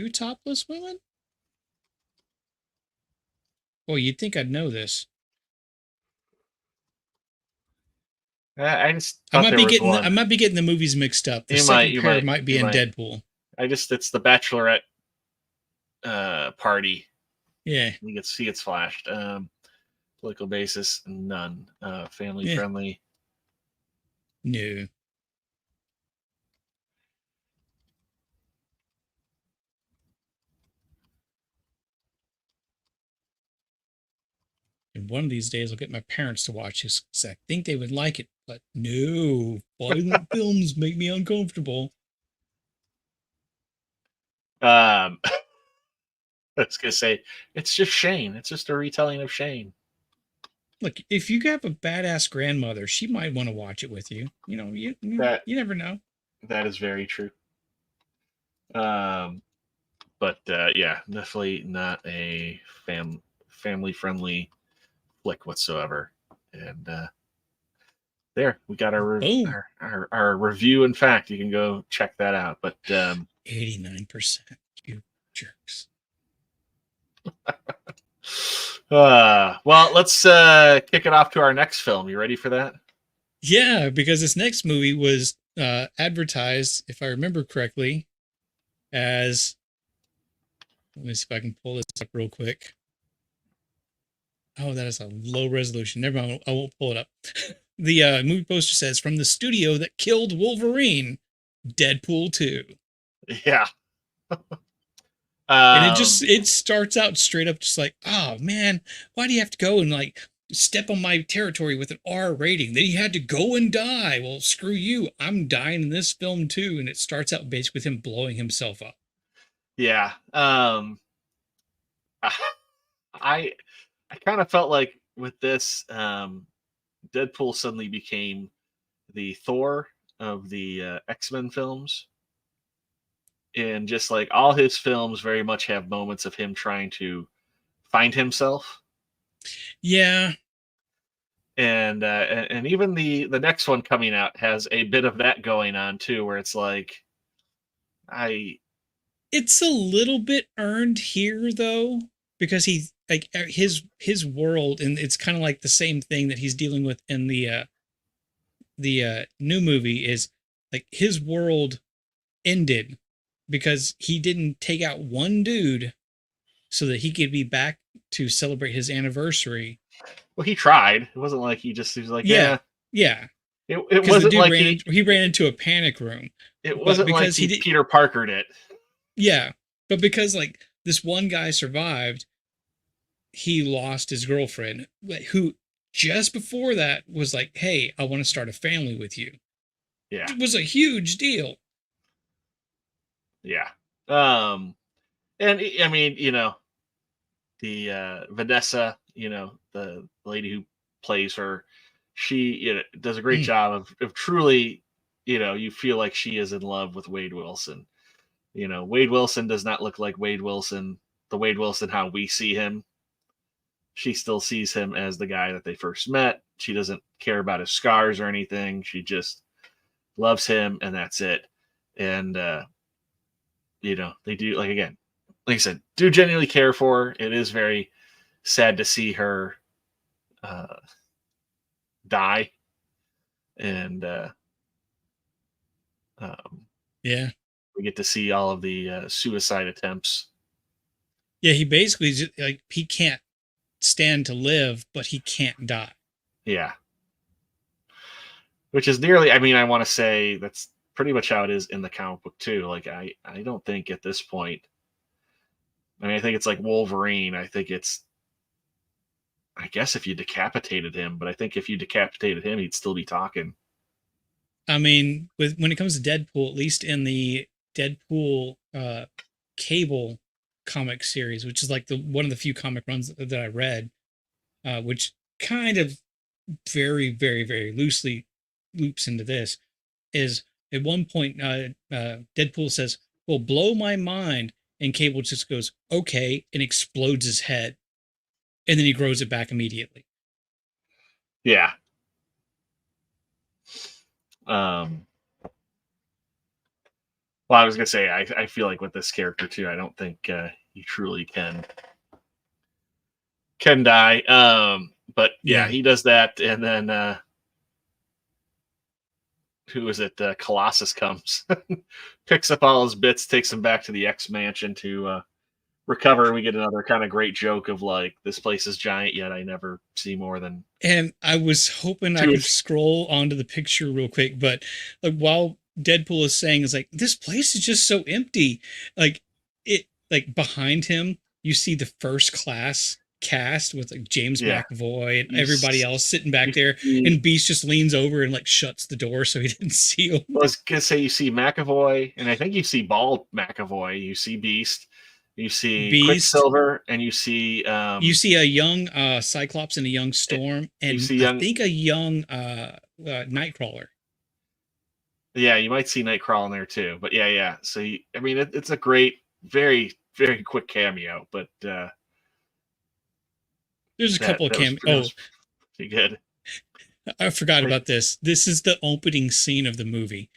topless women? Well, you'd think I'd know this. I might be getting the movies mixed up. The second pair might be in Deadpool. It's the Bachelorette party. Yeah. He gets flashed. Political basis, none. Family friendly. No. said, one of these days I'll get my parents to watch this because I think they would like it. But no, violent films make me uncomfortable. I was gonna say it's just Shane. It's just a retelling of Shane. Look, if you have a badass grandmother, she might want to watch it with you. You know, you never know. That is very true. But yeah, definitely not a family friendly flick whatsoever. And there we got our review. In fact, you can go check that out. But 89%, you jerks. Well, let's kick it off to our next film. You ready for that? Yeah, because this next movie was advertised, if I remember correctly, as, let me see if I can pull this up real quick. Oh, that is a low resolution. Never mind, I won't pull it up. The movie poster says, from the studio that killed Wolverine, Deadpool 2. Yeah. And it starts out straight up just like, oh man, why do you have to go and like step on my territory with an R rating? Then he had to go and die. Well, screw you. I'm dying in this film too. And it starts out basically with him blowing himself up. Yeah. I kind of felt like with this, Deadpool suddenly became the Thor of the X-Men films. And just like all his films very much have moments of him trying to find himself. Yeah. And even the next one coming out has a bit of that going on too, where it's like, it's a little bit earned here though, because he like his world, and it's kind of like the same thing that he's dealing with in the new movie, is like his world ended because he didn't take out one dude so that he could be back to celebrate his anniversary. Well, he tried. It wasn't like he was like, yeah. It wasn't like he ran into a panic room. It wasn't like Peter Parkered it. Yeah, but because like this one guy survived, he lost his girlfriend, who just before that was like, hey, I want to start a family with you. Yeah. It was a huge deal. Yeah. And I mean, the Vanessa, the lady who plays her, she does a great job of truly, you feel like she is in love with Wade Wilson. Wade Wilson does not look like Wade Wilson, the Wade Wilson how we see him. She still sees him as the guy that they first met. She doesn't care about his scars or anything. She just loves him, and that's it. And they do, like, again, like I said, do genuinely care for her. It is very sad to see her die. And yeah, we get to see all of the suicide attempts. Yeah, he basically just, like, he can't stand to live, but he can't die. Yeah. Which is nearly, I mean, I want to say that's pretty much how it is in the comic book too. Like, I don't think at this point, I mean, I think it's like Wolverine. I think it's, I guess if you decapitated him, but I think if you decapitated him, he'd still be talking. I mean, when it comes to Deadpool, at least in the Deadpool Cable comic series, which is like one of the few comic runs that I read, which kind of very, very, very loosely loops into this, is at one point Deadpool says, well, blow my mind, and Cable just goes, okay, and explodes his head, and then he grows it back immediately. Yeah. Well, I was gonna say, I feel like with this character too, I don't think he truly can die. But yeah, he does that, and then who is it? Colossus comes, picks up all his bits, takes him back to the X Mansion to recover. We get another kind of great joke of like, this place is giant, yet I never see more than. And I was hoping I could scroll onto the picture real quick, but like while Deadpool is saying, is like, this place is just so empty. Like it, like behind him, you see the first class cast with like James Yeah. McAvoy and You everybody s- else sitting back you there, see- and Beast just leans over and like shuts the door so he didn't see him. I was gonna say you see McAvoy, and I think you see bald McAvoy. You see Beast, you see Beast. Quicksilver, and you see You see a young Cyclops and a young Storm, and see young- I think a young Nightcrawler. Yeah, you might see Nightcrawler in there too. But yeah. So I mean, it's a great, very, very quick cameo. But There's a couple of cameos. that was pretty good. I forgot about this. This is the opening scene of the movie.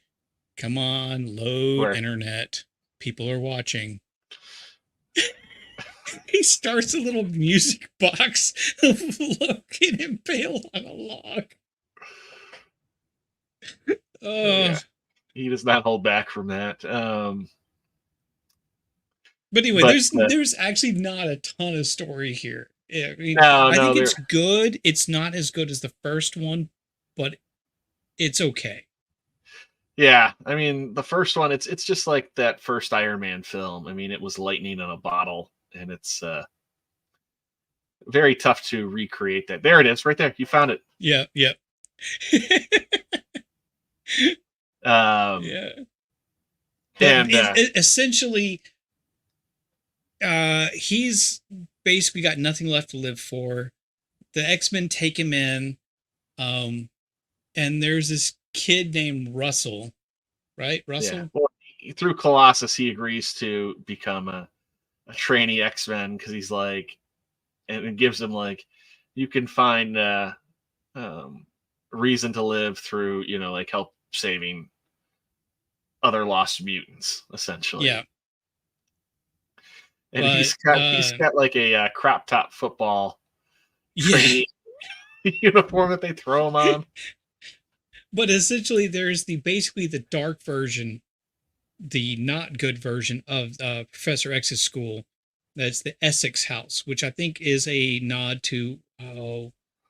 Come on, load Where? internet. People are watching. He starts a little music box of Logan impaled on a log. Yeah. He does not hold back from that. But anyway, But, there's actually not a ton of story here. I mean, No, I think there- it's good. It's not as good as the first one, but it's okay. Yeah, I mean, the first one, it's just like that first Iron Man film. I mean, it was lightning in a bottle, and it's very tough to recreate that. There it is, right there. You found it. Yeah. Yeah. But And essentially, he's basically got nothing left to live for. The X-Men take him in, and there's this kid named Russell, right? Russell? yeah. Well, through Colossus, he agrees to become a trainee X-Men because he's like, and it gives him like, you can find reason to live through, like help saving other lost mutants, essentially. Yeah. And But, he's got like a crop top football Yeah. trainee uniform that they throw him on. But essentially, there's basically the dark version, the not good version of Professor X's school. That's the Essex House, which I think is a nod to,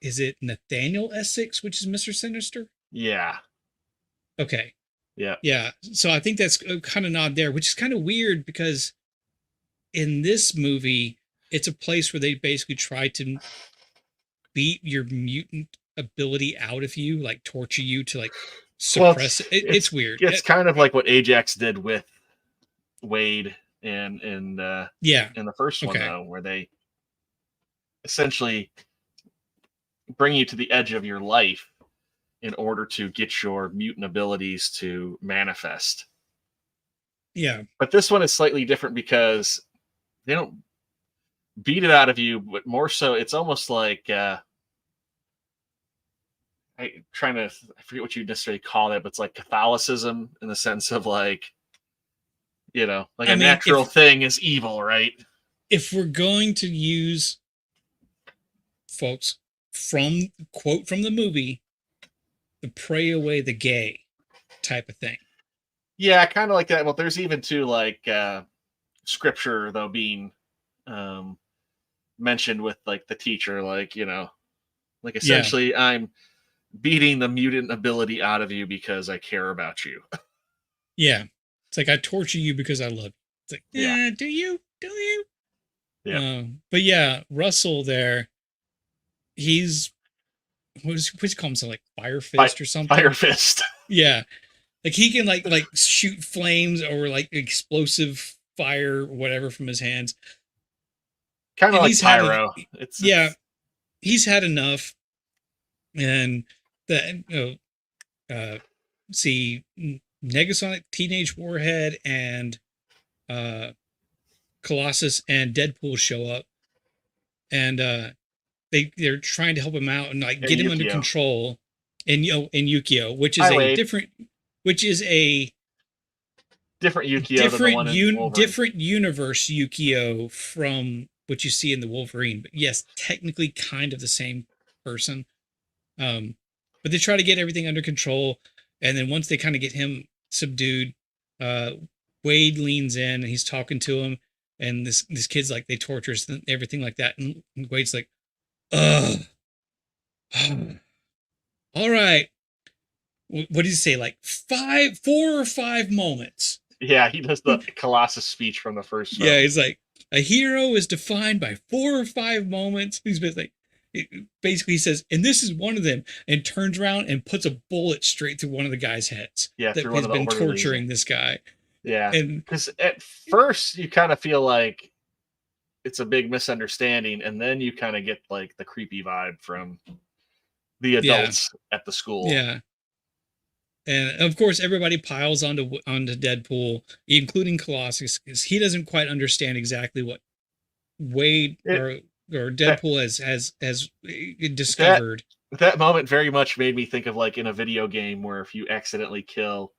is it Nathaniel Essex, which is Mr. Sinister? Yeah. Okay. Yeah. Yeah. So I think that's a kind of nod there, which is kind of weird because in this movie, it's a place where they basically try to beat your mutant ability out of you, like torture you to like suppress it. It's weird. It's kind of like what Ajax did with Wade and Yeah. in the first one, Okay. though, where they essentially bring you to the edge of your life in order to get your mutant abilities to manifest. Yeah. But this one is slightly different because they don't beat it out of you, but more so it's almost like I forget what you necessarily call it, but it's like Catholicism in the sense of like, like I a mean, natural thing is evil, right? If we're going to use, folks, quote from the movie, the pray away the gay type of thing. Yeah, kind of like that. Well, there's even too like scripture though being mentioned with like the teacher, like like essentially I'm beating the mutant ability out of you because I care about you. Yeah. It's like I torture you because I love you. It's like, Yeah. do you? Yeah. But yeah, Russell there, he's what you call him, like Firefist or something? Firefist. Yeah. Like he can like shoot flames or like explosive fire or whatever from his hands. Kind of And like he's had pyro. He's had enough. And see Negasonic Teenage Warhead and Colossus and Deadpool show up, and they're trying to help him out and like get him under Yukio. control. And Yukio, which is a different Yukio than the one in Wolverine. different universe Yukio from what you see in the Wolverine. But yes, technically kind of the same person. But they try to get everything under control, and then once they kind of get him subdued, Wade leans in and he's talking to him, and this kid's like, they torture us and everything like that, and Wade's like, ugh. All right. What did he say? Like 4 or 5 moments. Yeah, he does the Colossus speech from the first film. Yeah, he's like, A hero is defined by 4 or 5 moments. He's basically, it basically says, and this is one of them, and turns around and puts a bullet straight through one of the guy's heads. Yeah, that has been torturing this guy. Yeah, and because at first you kind of feel like it's a big misunderstanding, and then you kind of get like the creepy vibe from the adults at the school. Yeah. And of course, everybody piles onto Deadpool, including Colossus, because he doesn't quite understand exactly what Wade or Deadpool has discovered. That moment very much made me think of like in a video game where if you accidentally kill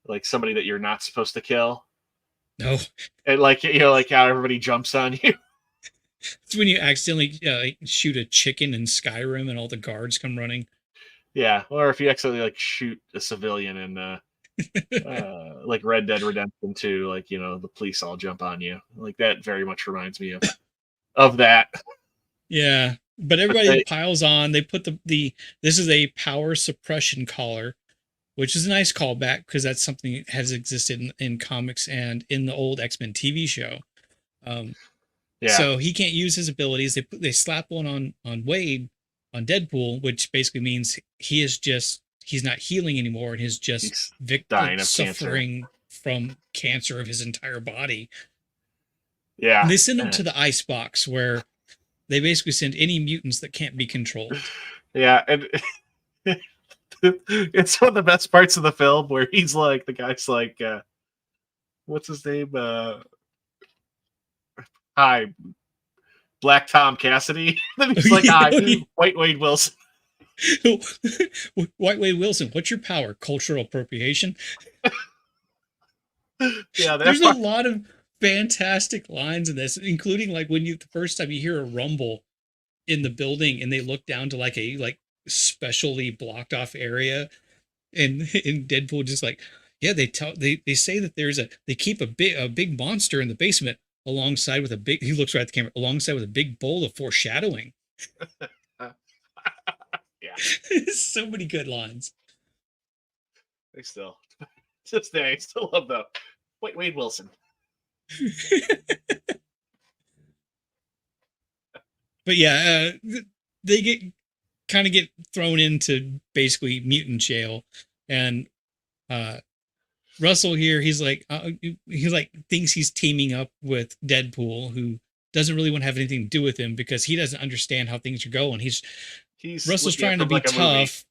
like somebody that you're not supposed to kill, no, and like like how everybody jumps on you. It's when you accidentally shoot a chicken in Skyrim and all the guards come running. Yeah, or if you accidentally like shoot a civilian in like Red Dead Redemption 2, like the police all jump on you. Like that very much reminds me of that. Yeah, but everybody piles on. They put this is a power suppression collar, which is a nice callback because that's something that has existed in comics and in the old X-Men TV show. So he can't use his abilities. They slap one on Wade, on Deadpool, which basically means he's not healing anymore, and he's dying of suffering from cancer of his entire body. Yeah. And they send him to the ice box where they basically send any mutants that can't be controlled. Yeah, and it's one of the best parts of the film where he's like, the guy's like, what's his name? Hi, Black Tom Cassidy. Then he's like, hi, White Wade Wilson. White Wade Wilson, what's your power? Cultural appropriation? Yeah, there's a lot of fantastic lines in this, including like when the first time you hear a rumble in the building and they look down to like a specially blocked off area, and Deadpool just like, yeah, they say that they keep a big monster in the basement alongside with he looks right at the camera, alongside with a big bowl of foreshadowing. Yeah. So many good lines. I still love the White Wade Wilson. But yeah, they get thrown into basically mutant jail, and Russell here, he's like thinks he's teaming up with Deadpool, who doesn't really want to have anything to do with him because he doesn't understand how things are going. Russell's trying to be tough.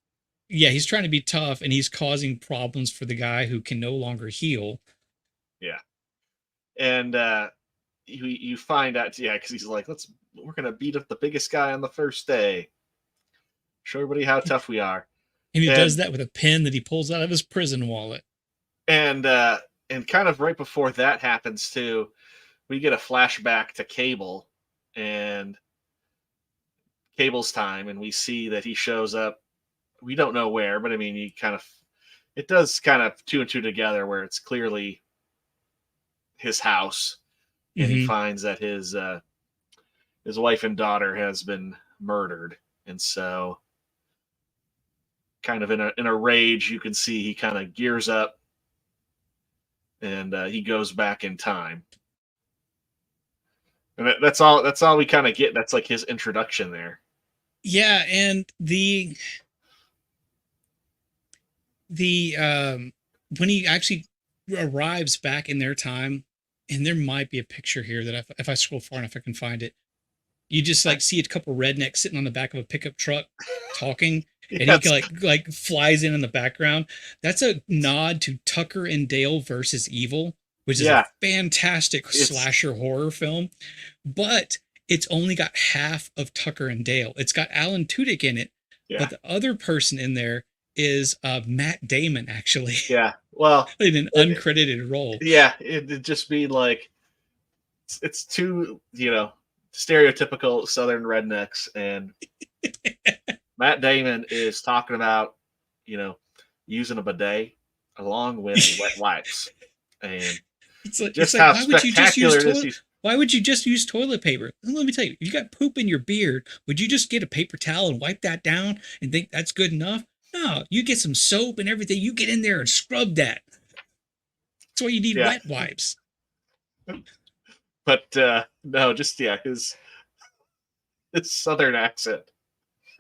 Yeah, he's trying to be tough, and he's causing problems for the guy who can no longer heal. Yeah, and you find out, because he's like, we're gonna beat up the biggest guy on the first day. Show everybody how tough we are. And he does that with a pen that he pulls out of his prison wallet. And kind of right before that happens too, we get a flashback to Cable and Cable's time, and we see that he shows up. We don't know where, but I mean, it does kind of 2 and 2 together where it's clearly his house, and he finds that his wife and daughter has been murdered, and so kind of in a rage, you can see he kind of gears up, and he goes back in time, and that's all we kind of get. That's like his introduction there. Yeah, and the when he actually arrives back in their time, and there might be a picture here that if I scroll far enough I can find it, you just like see a couple rednecks sitting on the back of a pickup truck talking, and he like flies in the background. That's a nod to Tucker and Dale versus Evil, which is a fantastic slasher horror film, but it's only got half of Tucker and Dale. It's got Alan Tudyk in it, but the other person in there is Matt Damon, actually. Yeah, well, in an uncredited role. Yeah, it'd just be like it's two, stereotypical Southern rednecks, and Matt Damon is talking about, using a bidet along with wet wipes, and it's like how spectacular this is. Why would you just use toilet paper? Let me tell you, if you got poop in your beard, would you just get a paper towel and wipe that down and think that's good enough? No, you get some soap and everything. You get in there and scrub that. That's why you need wet wipes. But no, just his southern accent.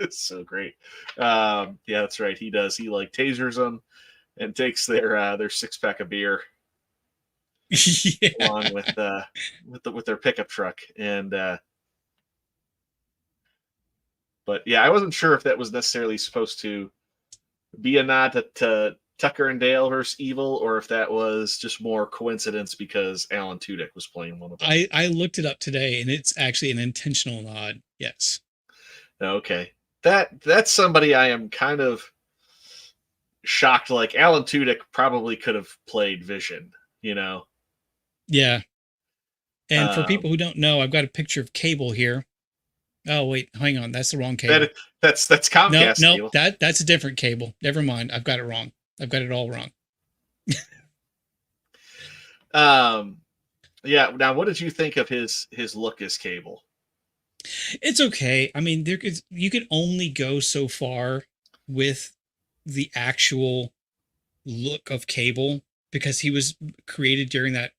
It's so great. Yeah, that's right. He does. He like tasers them and takes their 6-pack of beer along with their pickup truck. And but yeah, I wasn't sure if that was necessarily supposed to be a nod to Tucker and Dale versus Evil, or if that was just more coincidence because Alan Tudyk was playing one of them. I looked it up today, and it's actually an intentional nod. Yes. Okay. That's somebody I am kind of shocked. Like Alan Tudyk probably could have played Vision, you know? Yeah. And for people who don't know, I've got a picture of Cable here. Oh wait, hang on, that's the wrong Cable. That's Comcast. No, that's a different Cable. Never mind, I've got it wrong. I've got it all wrong. Yeah. Now, what did you think of his look as Cable? It's okay. I mean, you could only go so far with the actual look of Cable because he was created during that,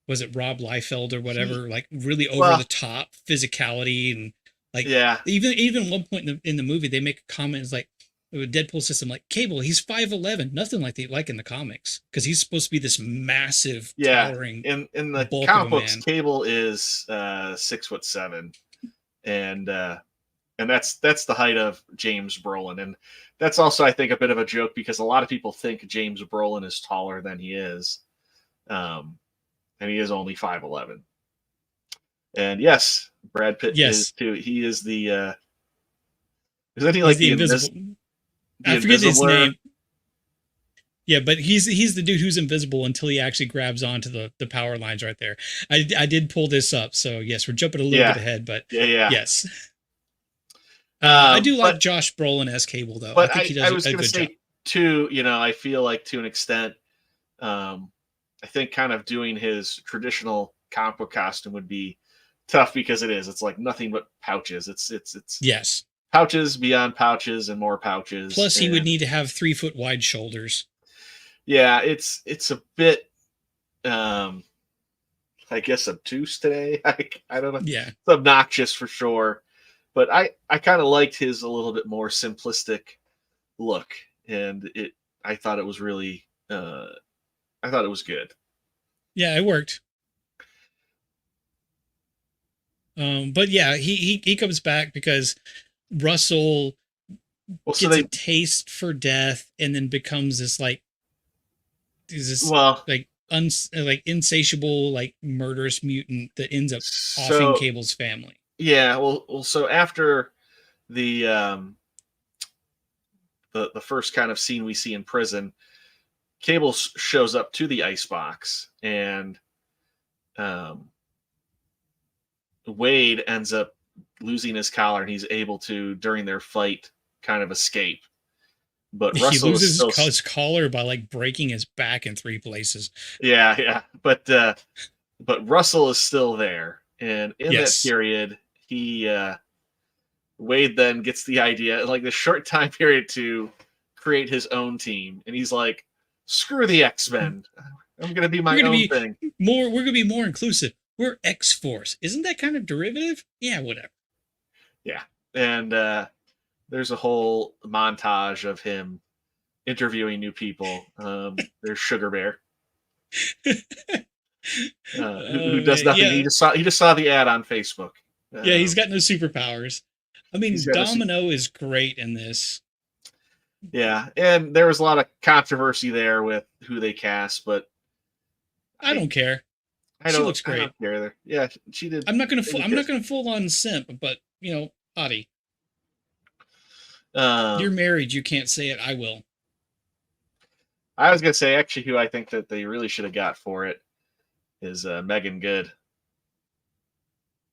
was it Rob Liefeld or whatever, like really over the top physicality and like, yeah. Even one point in the movie, they make a comment, it's like Deadpool system, like Cable, he's 5'11", nothing like they like in the comics because he's supposed to be this massive, towering. In the comic books, Cable is 6'7". And that's the height of James Brolin, and that's also, I think, a bit of a joke because a lot of people think James Brolin is taller than he is, and he is only 5'11". And yes, Brad Pitt is too. He is the isn't he like the invisible? I forget his name. Yeah, but he's the dude who's invisible until he actually grabs onto the power lines right there. I did pull this up, so yes, we're jumping a little bit ahead, but yes. I do like Josh Brolin as Cable, though. But I think he does a good job. Too, I feel like to an extent, I think kind of doing his traditional comic book costume would be tough because it's like nothing but pouches. It's yes, pouches beyond pouches and more pouches. Plus, he would need to have 3-foot wide shoulders. Yeah, it's a bit, I guess, obtuse today. I don't know. Yeah, it's obnoxious for sure, but I kind of liked his a little bit more simplistic look, and I thought it was really, I thought it was good. Yeah, it worked. But yeah, he comes back because Russell gets a taste for death, and then becomes this like. Is this like insatiable, like murderous mutant that ends up offing Cable's family? Yeah, well, so after the first kind of scene we see in prison, Cable shows up to the icebox, and Wade ends up losing his collar, and he's able to, during their fight, kind of escape. But Russell he loses his collar by like breaking his back in 3 places. Yeah. But Russell is still there, and in that period, Wade then gets the idea, like the short time period, to create his own team, and he's like, "Screw the X-Men, I'm gonna be my own thing. We're gonna be more inclusive. We're X-Force. Isn't that kind of derivative? Yeah, whatever." Yeah, and there's a whole montage of him interviewing new people. There's Sugar Bear, who does nothing. Yeah. He just saw the ad on Facebook. Yeah, he's got no superpowers. I mean, Domino is great in this. Yeah, and there was a lot of controversy there with who they cast, but I don't care. She looks great. I don't care either. Yeah, she did. I'm not gonna full on simp, but hottie. You're married. You can't say it. I will. I was gonna say, actually, who I think that they really should have got for it is Megan Good.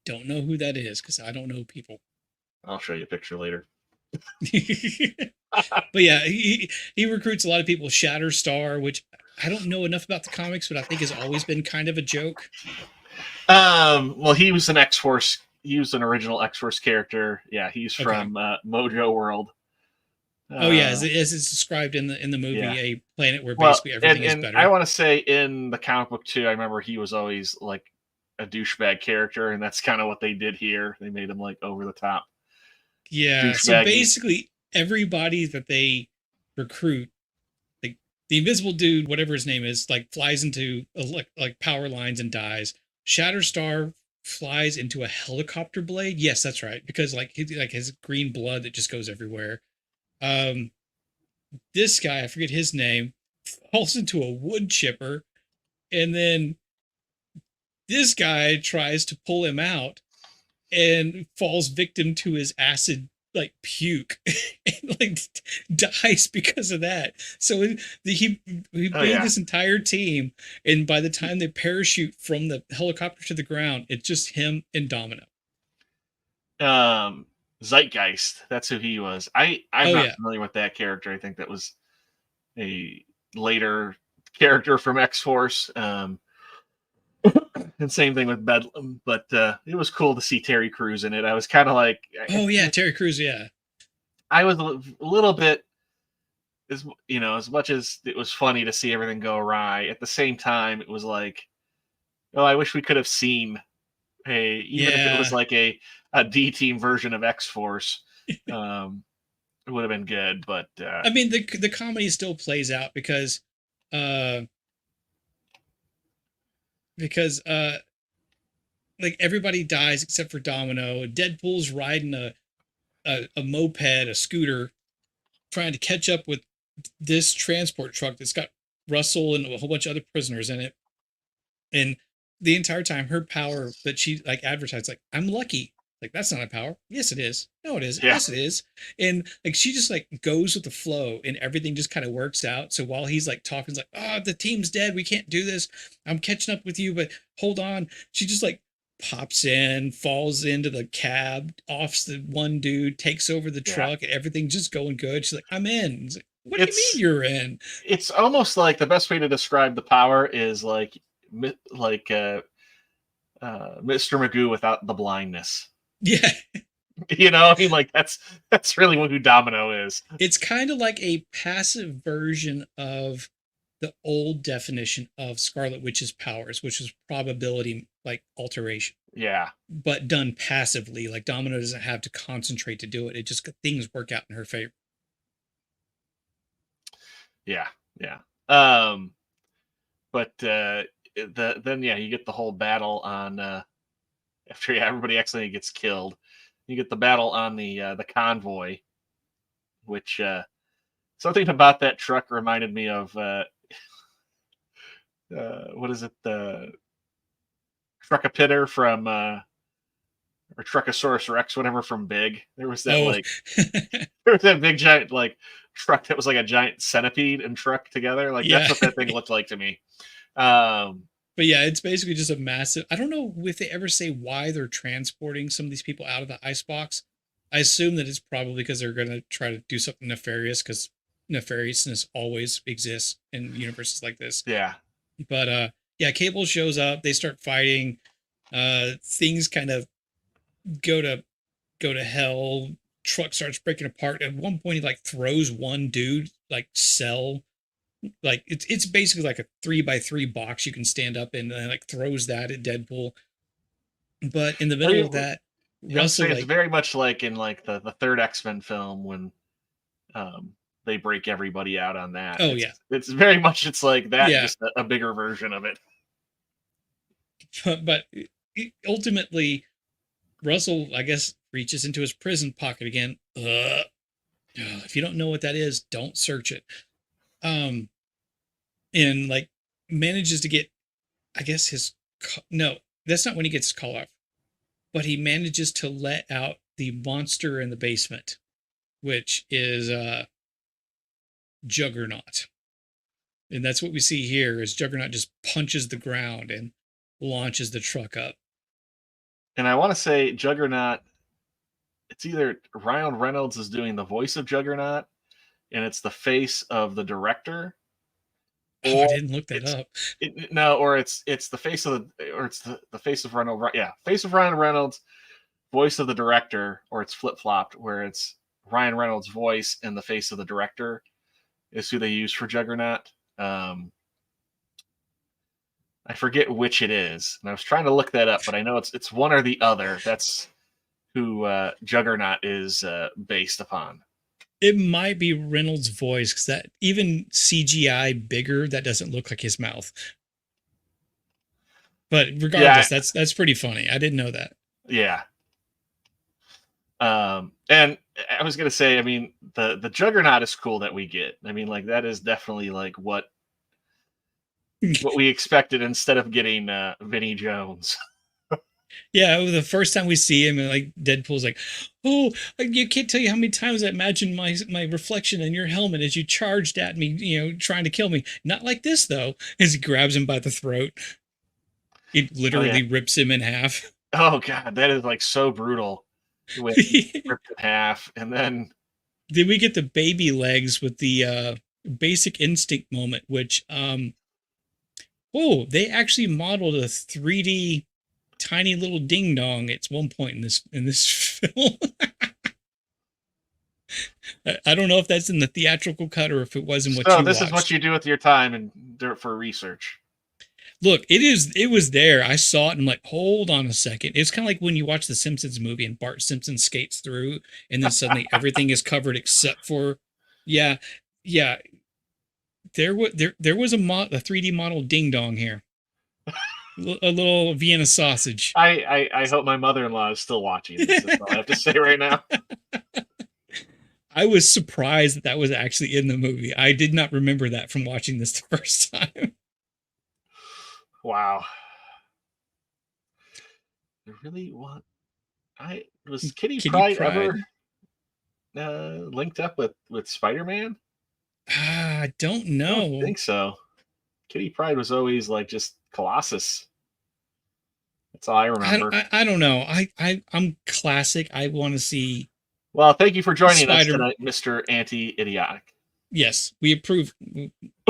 Don't know who that is because I don't know people. I'll show you a picture later. But yeah, he recruits a lot of people. Shatterstar, which I don't know enough about the comics, but I think has always been kind of a joke. Well, he was an X-Force. He was an original X-Force character. Yeah, he's from Mojo World. As it's described in the movie, a planet where basically everything is better. I want to say in the comic book too, I remember he was always like a douchebag character, and that's kind of what they did here. They made him like over the top. Yeah. So basically, everybody that they recruit, like the invisible dude, whatever his name is, like flies into like power lines and dies. Shatterstar flies into a helicopter blade. Yes, that's right, because like his green blood that just goes everywhere. This guy, I forget his name, falls into a wood chipper, and then this guy tries to pull him out and falls victim to his acid like puke and like dies because of that. So he made this entire team, and by the time they parachute from the helicopter to the ground, it's just him and Domino. Zeitgeist, that's who he was. I'm not familiar with that character. I think that was a later character from X-Force. And same thing with Bedlam, but it was cool to see Terry Crews in it. I was kind of like, Terry Crews, yeah. I was a little bit, as much as it was funny to see everything go awry, at the same time, it was like, oh, I wish we could have seen even if it was like a D team version of X-Force, it would have been good. But I mean, the comedy still plays out because like everybody dies except for Domino. Deadpool's riding a moped, a scooter, trying to catch up with this transport truck that's got Russell and a whole bunch of other prisoners in it. And the entire time, her power that she like advertised, like, I'm lucky. Like, that's not a power. Yes, it is. No, it is. Yeah. Yes, it is. And like, she just like goes with the flow, and everything just kind of works out. So while he's like talking, like, oh, the team's dead. We can't do this. I'm catching up with you, but hold on. She just like pops in, falls into the cab, offs the one dude, takes over the truck, and everything's just going good. She's like, I'm in. He's like, what do you mean you're in? It's almost like the best way to describe the power is like Mr. Magoo without the blindness. Yeah. I mean, like that's really who Domino is. It's kind of like a passive version of the old definition of Scarlet Witch's powers, which is probability like alteration. Yeah. But done passively. Like Domino doesn't have to concentrate to do it. It just things work out in her favor. Yeah. Yeah. But then you get the whole battle on after everybody accidentally gets killed. You get the battle on the convoy, which something about that truck reminded me of what is it, the Truckapitter from or Truckosaurus Rex, whatever, from Big. There was that there was that big giant like truck that was like a giant centipede and truck together. Like that's what that thing looked like to me. But yeah, it's basically just a massive. I don't know if they ever say why they're transporting some of these people out of the icebox. I assume that it's probably because they're going to try to do something nefarious, because nefariousness always exists in universes like this. Yeah. But Cable shows up. They start fighting. Things kind of go to hell. Truck starts breaking apart. At one point, he like throws one dude like cell. Like it's basically like a 3x3 box you can stand up in, and like throws that at Deadpool. But in the middle of that, Russell, it's very much like in like the third X-Men film when they break everybody out on that. It's very much it's like that, just a bigger version of it. But ultimately, Russell, I guess, reaches into his prison pocket again. If you don't know what that is, don't search it. And like manages to get, I guess no, that's not when he gets his call off, but he manages to let out the monster in the basement, which is Juggernaut. And that's what we see here is Juggernaut just punches the ground and launches the truck up. And I want to say Juggernaut, it's either Ryan Reynolds is doing the voice of Juggernaut and it's the face of the director. I didn't look that up. Or it's the face of the face of Reynolds. Yeah, face of Ryan Reynolds, voice of the director, or it's flip flopped where it's Ryan Reynolds' voice and the face of the director is who they use for Juggernaut. I forget which it is, and I was trying to look that up, but I know it's one or the other. That's who Juggernaut is based upon. It might be Reynolds' voice, because that even CGI bigger, that doesn't look like his mouth. But regardless, that's pretty funny. I didn't know that. Yeah. And I was gonna say, I mean, the Juggernaut is cool that we get. I mean, like that is definitely like what we expected instead of getting Vinnie Jones. Yeah, the first time we see him, and like Deadpool's like, "Oh, you can't tell you how many times I imagined my reflection in your helmet as you charged at me, trying to kill me. Not like this though." As he grabs him by the throat, it literally rips him in half. Oh god, that is like so brutal. With ripped in half, and then we get the baby legs with the Basic Instinct moment, which they actually modeled a 3D tiny little ding dong at one point in this film. I don't know if that's in the theatrical cut or if it was in what you watched. This is what you do with your time and do it for research. Look, it was there. I saw it and I'm like, hold on a second. It's kind of like when you watch the Simpsons movie and Bart Simpson skates through and then suddenly everything is covered except for yeah. There was a 3D model ding dong here. A little Vienna sausage. I hope my mother-in-law is still watching this. That's all I have to say right now. I was surprised that was actually in the movie. I did not remember that from watching this the first time. Wow. I really want. Was Kitty Pryde ever linked up with Spider-Man? I don't know. I don't think so. Kitty Pryde was always like just Colossus. That's all I remember. I don't know. I'm classic. I want to see. Well, thank you for joining us tonight, Mr. Anti-Idiotic. Yes, we approve.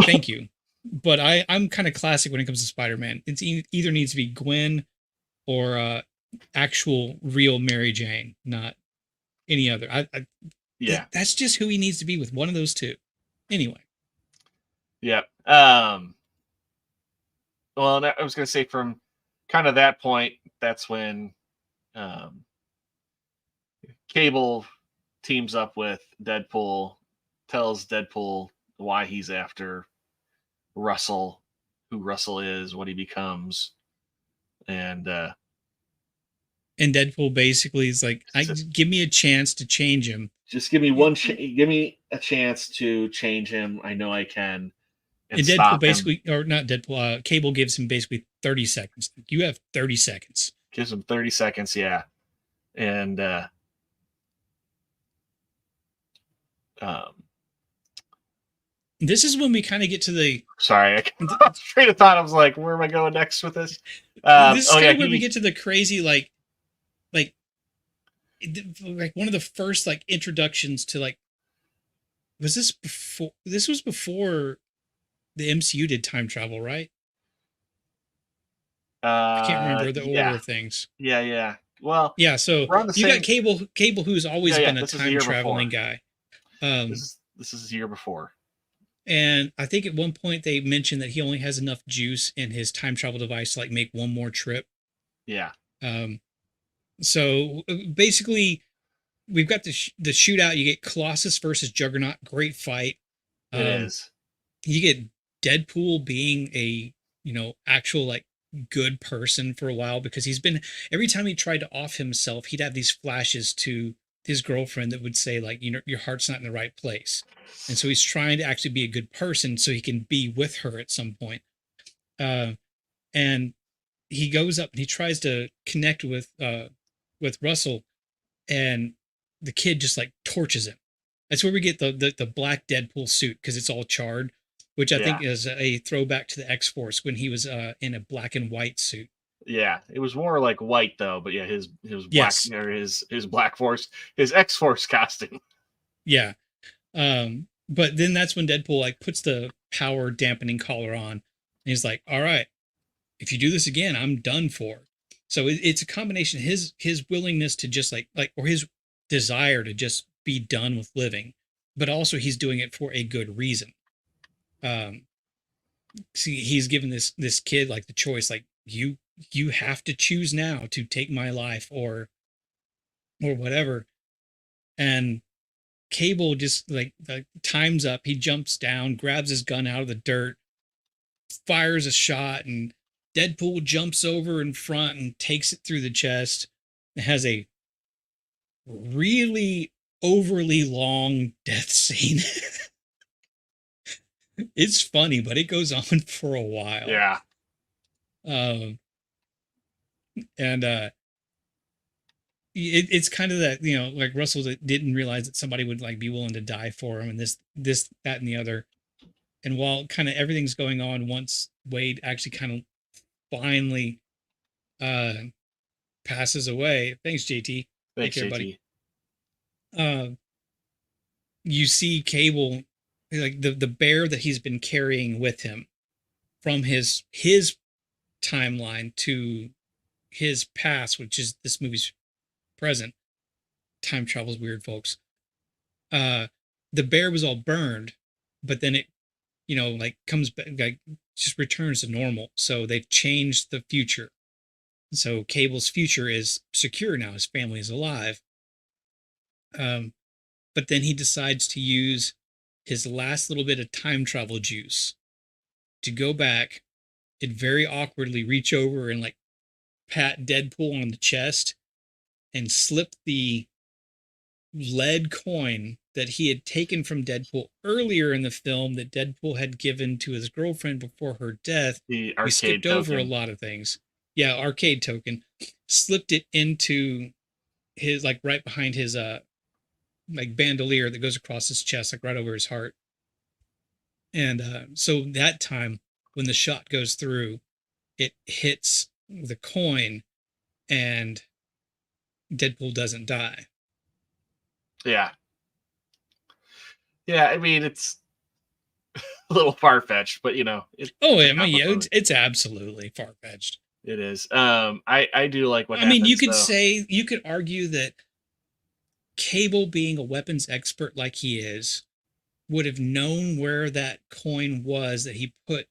Thank you. But I'm kind of classic when it comes to Spider-Man. It's either needs to be Gwen or actual real Mary Jane, not any other. That's just who he needs to be with, one of those two. Anyway. Yep. Well, I was going to say from kind of that point, that's when Cable teams up with Deadpool, tells Deadpool why he's after Russell, who Russell is, what he becomes, and Deadpool basically is like, give me a chance to change him. Just give me give me a chance to change him. I know I can. And Deadpool basically, or not Deadpool, Cable gives him basically 30 seconds. You have 30 seconds. Gives him 30 seconds, yeah. And this is when we kind of get to the. Sorry, I straight of thought. I was like, "Where am I going next with this?" This is kind of when we get to the crazy, like one of the first like introductions to like. Was this before? This was before the MCU did time travel, right? I can't remember the order of things. Yeah. Well, yeah. So you got Cable, who's always been a time traveling guy. This is the year before. And I think at one point they mentioned that he only has enough juice in his time travel device to like make one more trip. Yeah. So basically, we've got the shootout. You get Colossus versus Juggernaut. Great fight. It is. You get Deadpool being a actual like good person for a while, because he's been, every time he tried to off himself, he'd have these flashes to his girlfriend that would say like, your heart's not in the right place. And so he's trying to actually be a good person so he can be with her at some point. And he goes up and he tries to connect with Russell, and the kid just like torches him. That's where we get the black Deadpool suit, because it's all charred, which I think is a throwback to the X-Force when he was in a black and white suit. Yeah, it was more like white though, but yeah, his black, or his Black Force, his X-Force costume. Yeah. But then that's when Deadpool like puts the power dampening collar on, and he's like, all right, if you do this again, I'm done for. So it's a combination of his willingness to just or his desire to just be done with living, but also he's doing it for a good reason. see, he's given this kid like the choice, like you have to choose now to take my life or whatever. And Cable just like time's up. He jumps down, grabs his gun out of the dirt, fires a shot, and Deadpool jumps over in front and takes it through the chest. It has a really overly long death scene. It's funny, but it goes on for a while. Yeah. And it's kind of that, you know, like Russell didn't realize that somebody would like be willing to die for him, and this, that, and the other. And while kind of everything's going on, once Wade actually kind of finally passes away. Thanks, JT. Thanks, Take care, JT. buddy. You see Cable, like the bear that he's been carrying with him from his timeline to his past, which is this movie's present. Time travel's weird, folks. The bear was all burned, but then it, you know, like comes back, like just returns to normal. So they've changed the future. So Cable's future is secure now. His family is alive. But then he decides to use his last little bit of time travel juice to go back and very awkwardly reach over and like pat Deadpool on the chest and slip the lead coin that he had taken from Deadpool earlier in the film that Deadpool had given to his girlfriend before her death. The We arcade skipped token. over a lot of things. Yeah, arcade token. Slipped it into his, like right behind his like bandolier that goes across his chest, like right over his heart. And so that time when the shot goes through, it hits the coin and Deadpool doesn't die. Yeah. Yeah, I mean, it's a little far-fetched, but you know. Oh, I mean, yeah, it's absolutely far-fetched. It is. I do like what happens, I mean, you could though. say, you could argue that Cable, being a weapons expert like he is, would have known where that coin was that he put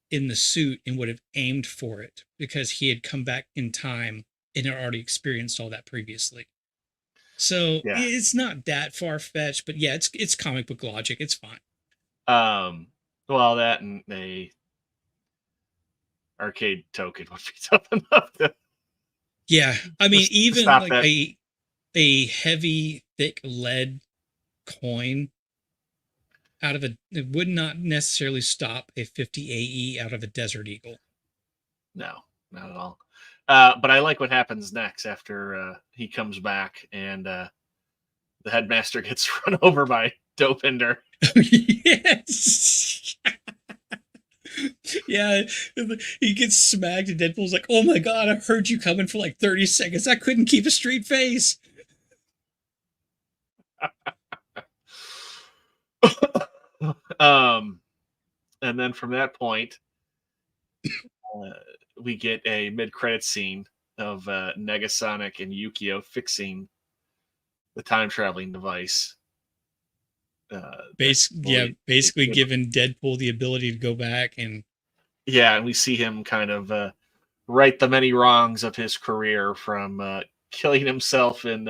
in the suit and would have aimed for it because he had come back in time and had already experienced all that previously. So Yeah. it's not that far-fetched, but yeah, it's comic book logic. It's fine. Well, that and a arcade token would be tough enough to. Yeah, I mean, Just even stop like that. a heavy, thick lead coin out of it would not necessarily stop a 50 AE out of a Desert Eagle. No, not at all. But I like what happens next after he comes back and the headmaster gets run over by Dopinder. Yes. Yeah, he gets smacked and Deadpool's like, "Oh my god, I heard you coming for like 30 seconds. I couldn't keep a straight face." And then from that point, we get a mid-credit scene of Negasonic and Yukio fixing the time-traveling device. Basically giving Deadpool the ability to go back and and we see him kind of right the many wrongs of his career from killing himself in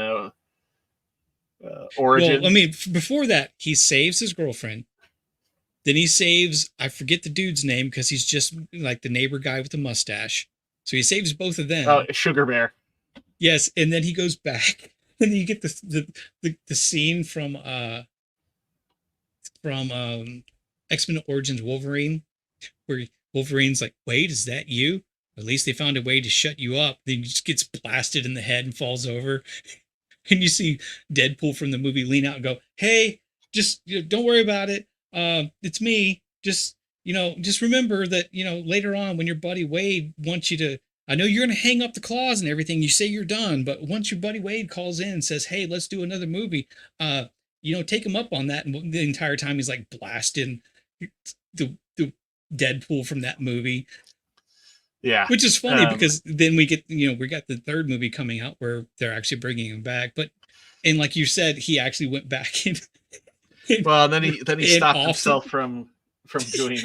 Origins. Well, I mean, before that, he saves his girlfriend. Then he saves, I forget the dude's name because he's just like the neighbor guy with the mustache. So he saves both of them. Sugar Bear. Yes, and then he goes back, and then you get the scene from X-Men Origins Wolverine, where Wolverine's like, "Wait, is that you? At least they found a way to shut you up." Then he just gets blasted in the head and falls over. And you see Deadpool from the movie lean out and go, "Hey, just don't worry about it. It's me. Just remember that, later on when your buddy Wade wants you to, I know you're going to hang up the claws and everything. You say you're done, but once your buddy Wade calls in and says, 'Hey, let's do another movie,' take him up on that." And the entire time he's like blasting the Deadpool from that movie. Yeah. Which is funny because then we get, we got the third movie coming out where they're actually bringing him back. And like you said, he actually went back and well, and then he stopped himself from doing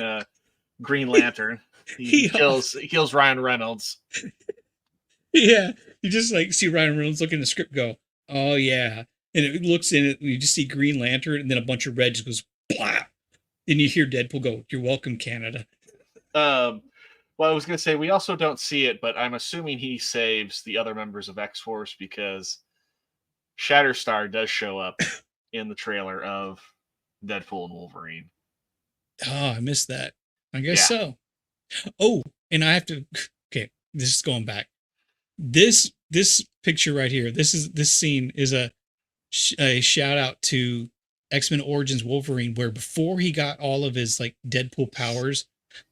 Green Lantern. He kills Ryan Reynolds. Yeah, you just like see Ryan Reynolds look in the script, go, "Oh yeah," and it looks in it, and you just see Green Lantern, and then a bunch of red just goes, "Blah," and you hear Deadpool go, "You're welcome, Canada." Well, I was going to say we also don't see it, but I'm assuming he saves the other members of X-Force because Shatterstar does show up in the trailer of Deadpool and Wolverine. Oh, I missed that. I guess so. Oh, and I have to. Okay, this is going back. This picture right here. This scene is a shout out to X-Men Origins Wolverine, where before he got all of his like Deadpool powers,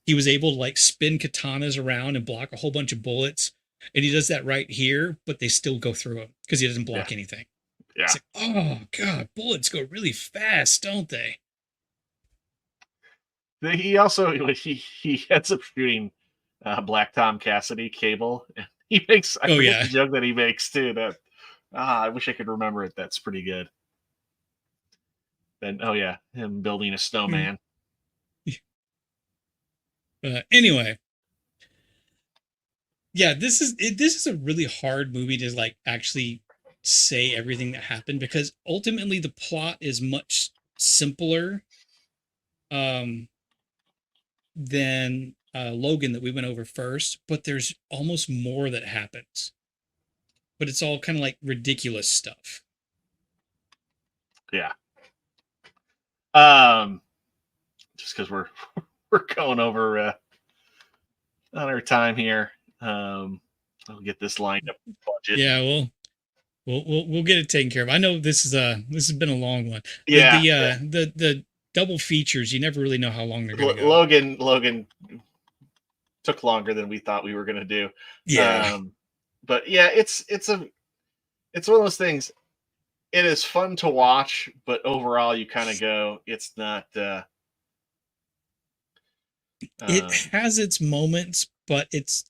he was able to like spin katanas around and block a whole bunch of bullets. And he does that right here, but they still go through him because he doesn't block anything. Yeah. It's like, oh god, bullets go really fast, don't they? He also he ends up shooting Black Tom Cassidy, Cable. He makes the joke that he makes too. That I wish I could remember it. That's pretty good. Then him building a snowman. Anyway, yeah, this is a really hard movie to like actually say everything that happened, because ultimately the plot is much simpler than Logan that we went over first, but there's almost more that happens, but it's all kind of like ridiculous stuff. Yeah. Just because we're going over on our time here. I'll get this lined up budget. Yeah, we'll get it taken care of. I know this has been a long one. Yeah. The double features, you never really know how long they're going to go. Logan took longer than we thought we were going to do. Yeah. But yeah, it's one of those things. It is fun to watch, but overall you kind of go, it's not it has its moments, but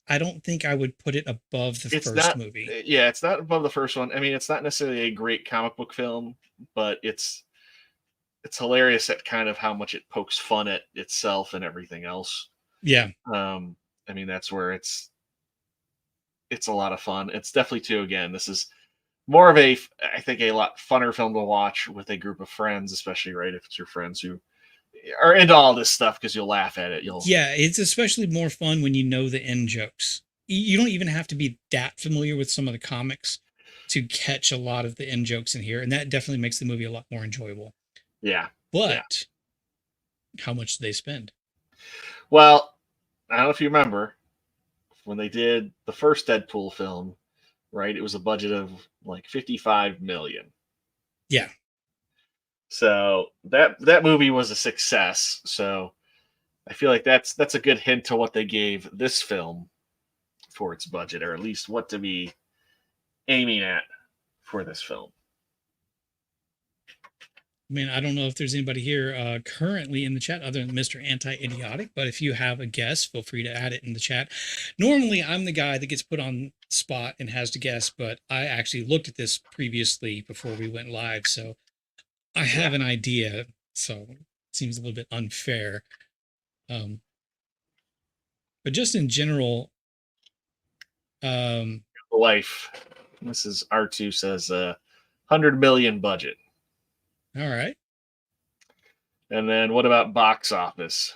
I don't think I would put it above the first movie. Yeah, it's not above the first one. I mean, it's not necessarily a great comic book film, but it's hilarious at kind of how much it pokes fun at itself and everything else. Yeah. I mean, that's where it's a lot of fun. It's definitely too, again, this is more of I think a lot funner film to watch with a group of friends, especially, right, if it's your friends who are into all this stuff, because you'll laugh at it. It's especially more fun when you know the end jokes. You don't even have to be that familiar with some of the comics to catch a lot of the end jokes in here, and that definitely makes the movie a lot more enjoyable. Yeah. But how much did they spend? Well, I don't know if you remember when they did the first Deadpool film, right? It was a budget of like $55 million. Yeah. So that movie was a success. So I feel like that's a good hint to what they gave this film for its budget, or at least what to be aiming at for this film. I mean, I don't know if there's anybody here currently in the chat other than Mr. Anti-Idiotic, but if you have a guess, feel free to add it in the chat. Normally, I'm the guy that gets put on spot and has to guess, but I actually looked at this previously before we went live, so I have an idea, so it seems a little bit unfair. But just in general, life. This is R2 says 100 million budget. All right. And then what about box office?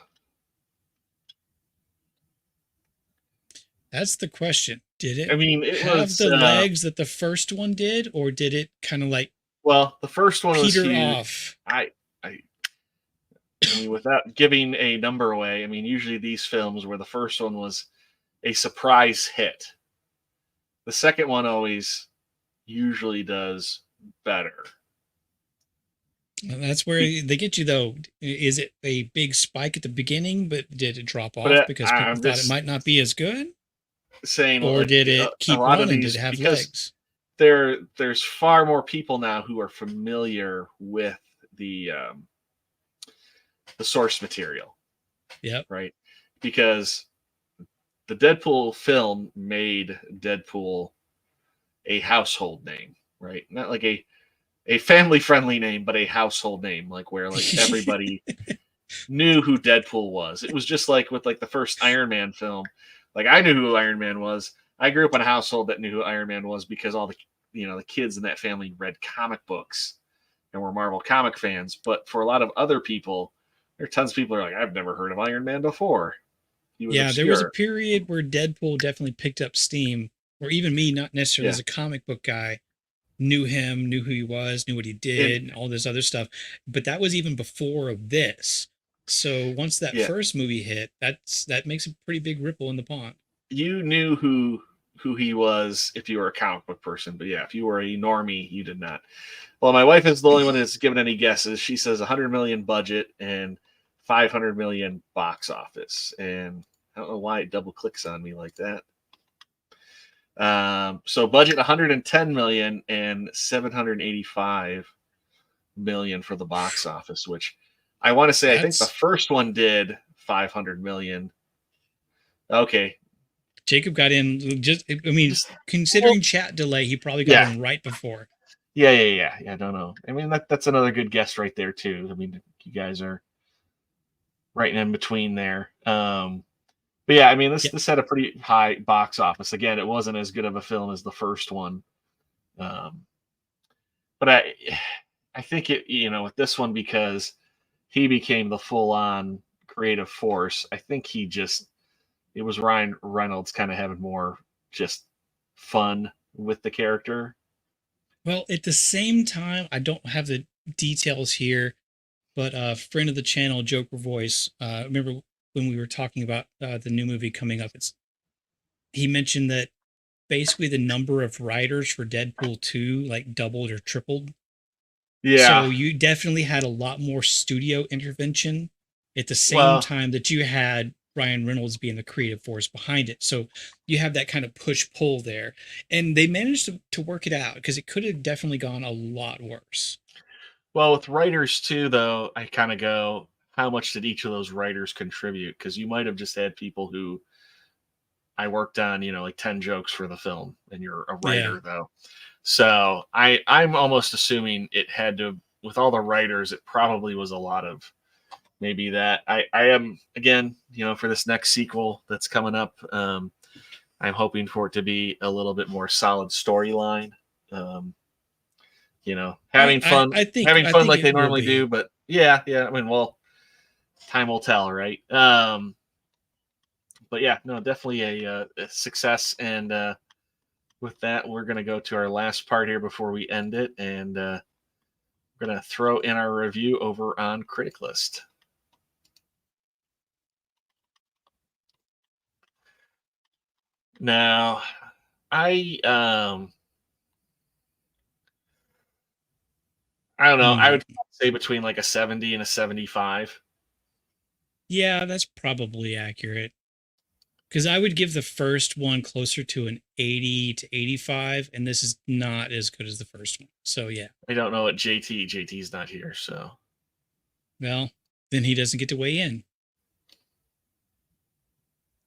That's the question. Did it? I mean, it have was the legs that the first one did, or did it kind of like? Well, the first one was huge. Off. I mean, without giving a number away, I mean, usually these films where the first one was a surprise hit, the second one always usually does better. That's where they get you, though. Is it a big spike at the beginning, but did it drop off because people thought it might not be as good? Or did it keep running? Did it have legs? There's far more people now who are familiar with the source material. Yep. Right. Because the Deadpool film made Deadpool a household name, right? Not like a family-friendly name, but a household name, like where like everybody knew who Deadpool was. It was just like with like the first Iron Man film. Like I knew who Iron Man was. I grew up in a household that knew who Iron Man was because all the the kids in that family read comic books and were Marvel comic fans. But for a lot of other people, there are tons of people who are like, I've never heard of Iron Man before. Yeah, there was a period where Deadpool definitely picked up steam, or even me, not necessarily as a comic book guy, knew him, knew who he was, knew what he did, and all this other stuff. But that was even before this. So once that first movie hit, that makes a pretty big ripple in the pond. You knew who he was if you were a comic book person, but if you were a normie, you did not. Well, my wife is the only one that's given any guesses. She says 100 million budget and 500 million box office, and I don't know why it double clicks on me like that. So budget 110 million and 785 million for the box office, which I want to say I think the first one did 500 million. Okay. Jacob got in considering chat delay, he probably got in right before. Yeah. I don't know. I mean, that's another good guess right there too. I mean, you guys are right in between there. But yeah, I mean, this had a pretty high box office. Again, it wasn't as good of a film as the first one. But I think it, with this one, because he became the full-on creative force, I think it was Ryan Reynolds kind of having more just fun with the character. Well, at the same time, I don't have the details here, but a friend of the channel, Joker Voice, remember when we were talking about the new movie coming up, he mentioned that basically the number of writers for Deadpool 2 like doubled or tripled. Yeah. So you definitely had a lot more studio intervention at the same time that you had Ryan Reynolds being the creative force behind it. So you have that kind of push-pull there. And they managed to work it out, because it could have definitely gone a lot worse. Well, with writers too, though, I kind of go, how much did each of those writers contribute? Because you might have just had people who I worked on, like 10 jokes for the film, and you're a writer though. So I'm almost assuming it had to, with all the writers, it probably was a lot of maybe that. I am, again, for this next sequel that's coming up, I'm hoping for it to be a little bit more solid storyline. Having fun, having fun like they normally do. But yeah. I mean, well, time will tell, right? But yeah, no, definitely a success. And with that, we're going to go to our last part here before we end it. And we're going to throw in our review over on Critic List. Now, I don't know. I would say between like a 70 and a 75. Yeah, that's probably accurate. Because I would give the first one closer to an 80 to 85, and this is not as good as the first one. So yeah. I don't know what JT's not here, so. Well, then he doesn't get to weigh in.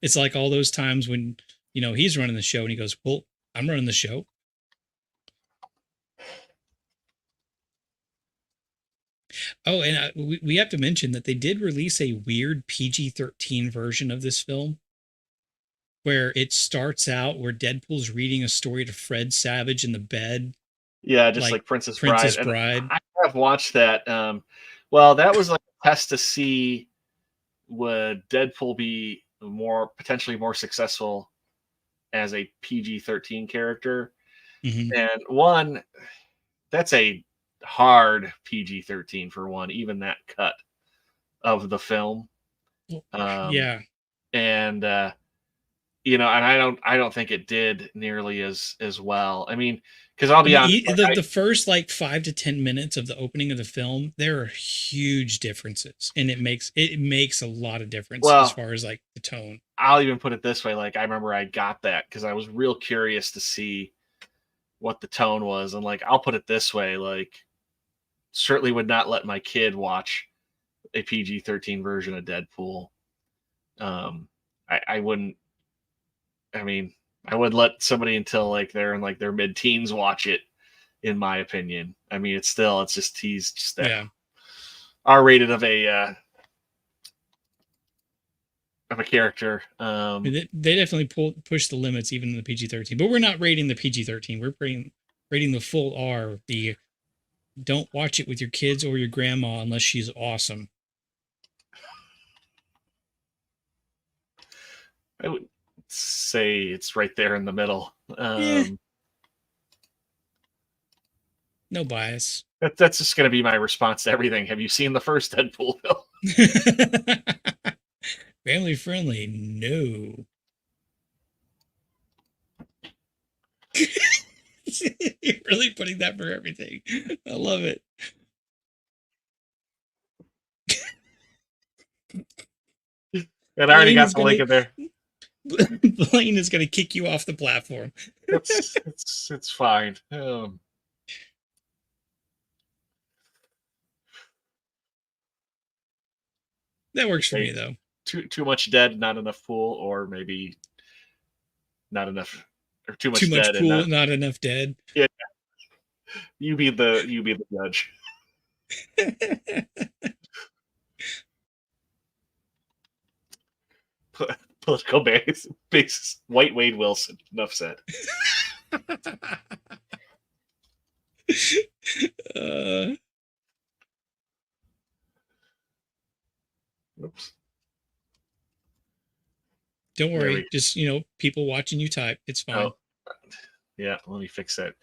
It's like all those times when, he's running the show and he goes, well, I'm running the show. Oh, and we have to mention that they did release a weird PG-13 version of this film, where it starts out where Deadpool's reading a story to Fred Savage in the bed. Yeah, just like Princess Bride. I have watched that. Well, that was like a test to see would Deadpool be potentially more successful as a PG-13 character. Mm-hmm. And one, that's a hard PG-13 for one, even that cut of the film. Yeah. And and I don't think it did nearly as well. I mean, because I'll be honest, the first like 5 to 10 minutes of the opening of the film, there are huge differences, and it makes a lot of difference as far as like the tone. I'll even put it this way: like I remember I got that because I was real curious to see what the tone was, and like I'll put it this way: like certainly would not let my kid watch a PG-13 version of Deadpool. I wouldn't. I mean, I would let somebody until like they're in like their mid-teens watch it, in my opinion. I mean, he's just that R-rated of a of a character. They definitely push the limits even in the PG-13, but we're not rating the PG-13. We're rating the full R. The don't watch it with your kids or your grandma unless she's awesome. I would say it's right there in the middle. No bias. That's just going to be my response to everything. Have you seen the first Deadpool film? Family friendly? No. You're really putting that for everything. I love it. And I already got the link in there. Blaine is going to kick you off the platform. It's fine. That works for me though. Too much dead, not enough pool, or maybe not enough, or too much dead pool, and not enough dead. Yeah. You be the judge. Political basis. White Wade Wilson. Enough said. Oops. Don't worry. Just, people watching you type. It's fine. Oh, yeah, let me fix that.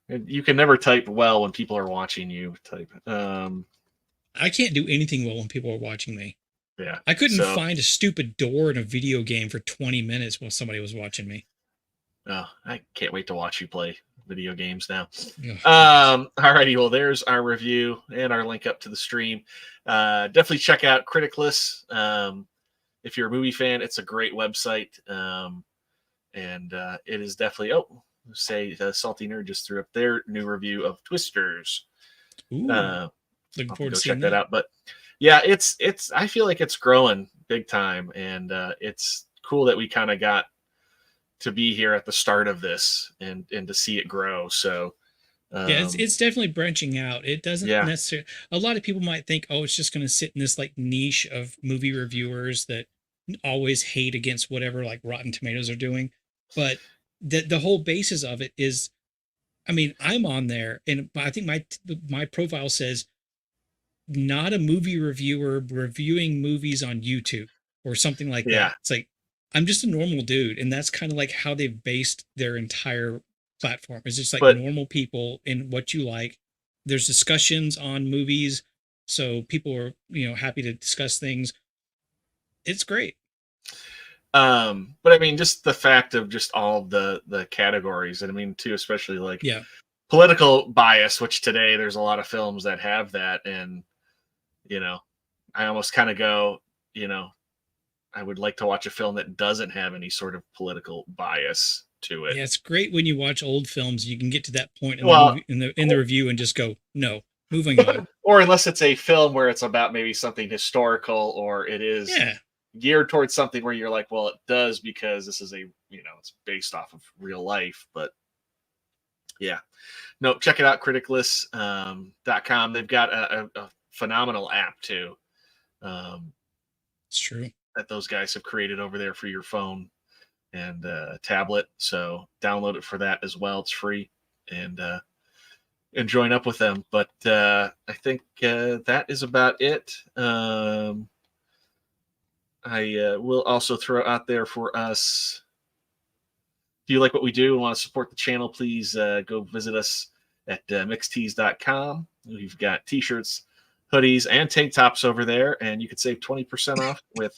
You can never type well when people are watching you type. I can't do anything well when people are watching me. Yeah. I couldn't find a stupid door in a video game for 20 minutes while somebody was watching me. Oh, I can't wait to watch you play video games now. Oh, alrighty, well, there's our review and our link up to the stream. Definitely check out Criticless. If you're a movie fan, it's a great website. And it is definitely, Salty Nerd just threw up their new review of Twisters. Ooh, looking forward to seeing check that out. But yeah, it's I feel like it's growing big time, and it's cool that we kind of got to be here at the start of this and to see it grow. So yeah, it's definitely branching out. It doesn't necessarily, a lot of people might think, oh, it's just going to sit in this like niche of movie reviewers that always hate against whatever like Rotten Tomatoes are doing. But the whole basis of it is, I mean, I'm on there and I think my profile says not a movie reviewer reviewing movies on YouTube or something like that. It's like, I'm just a normal dude. And that's kind of like how they've based their entire platform. It's just like normal people in what you like. There's discussions on movies. So people are, happy to discuss things. It's great. But I mean, just the fact of just all the categories, and I mean, too, especially like political bias, which today there's a lot of films that have that. And, I almost kind of go, I would like to watch a film that doesn't have any sort of political bias to it. Yeah, it's great when you watch old films. You can get to that point in the review and just go, no, moving on. Or unless it's a film where it's about maybe something historical, or it is geared towards something where you're like, well, it does because this is it's based off of real life. But yeah, no, check it out, criticless.com. They've got a phenomenal app too. It's true. That those guys have created over there for your phone and tablet. So download it for that as well. It's free, and join up with them. But I think that is about it. I will also throw out there for us, if you like what we do and want to support the channel, please go visit us at mixtees.com. We've got t-shirts, hoodies, and tank tops over there, and you can save 20% off with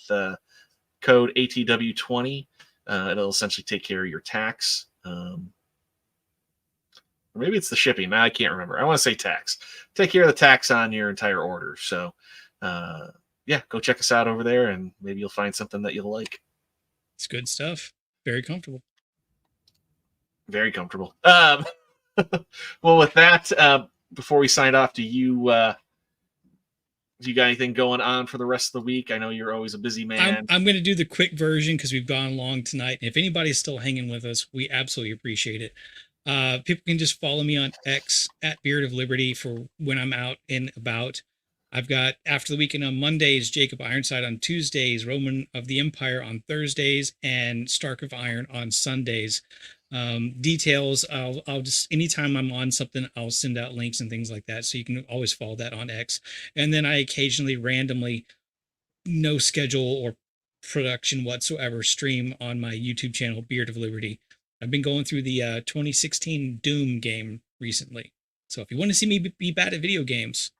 code ATW20. It'll essentially take care of your tax. Or maybe it's the shipping. Now I can't remember. I want to say tax. Take care of the tax on your entire order. So, go check us out over there, and maybe you'll find something that you'll like. It's good stuff. Very comfortable. Very comfortable. Well, with that, before we sign off, do you got anything going on for the rest of the week? I know you're always a busy man. I'm going to do the quick version because we've gone long tonight. And if anybody's still hanging with us, we absolutely appreciate it. People can just follow me on X at Beard of Liberty for when I'm out and about. I've got After the Weekend on Mondays, Jacob Ironside on Tuesdays, Roman of the Empire on Thursdays, and Stark of Iron on Sundays. Details, I'll just, anytime I'm on something, I'll send out links and things like that. So you can always follow that on X. And then I occasionally randomly, no schedule or production whatsoever, stream on my YouTube channel, Beard of Liberty. I've been going through the 2016 Doom game recently. So if you want to see me be bad at video games,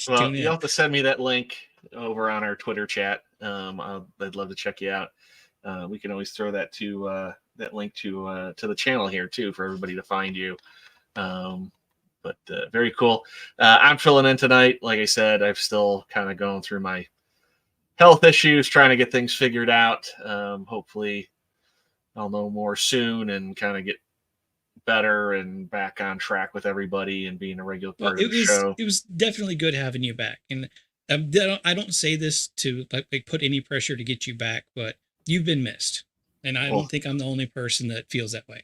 well, you'll have to send me that link over on our Twitter chat. I'd love to check you out. We can always throw that to that link to the channel here too for everybody to find you. But very cool. I'm filling in tonight. Like I said, I've still kind of going through my health issues, trying to get things figured out. Hopefully I'll know more soon and kind of get better and back on track with everybody and being a regular part of the show. It was definitely good having you back. And I don't say this to like put any pressure to get you back, but you've been missed. And I don't think I'm the only person that feels that way.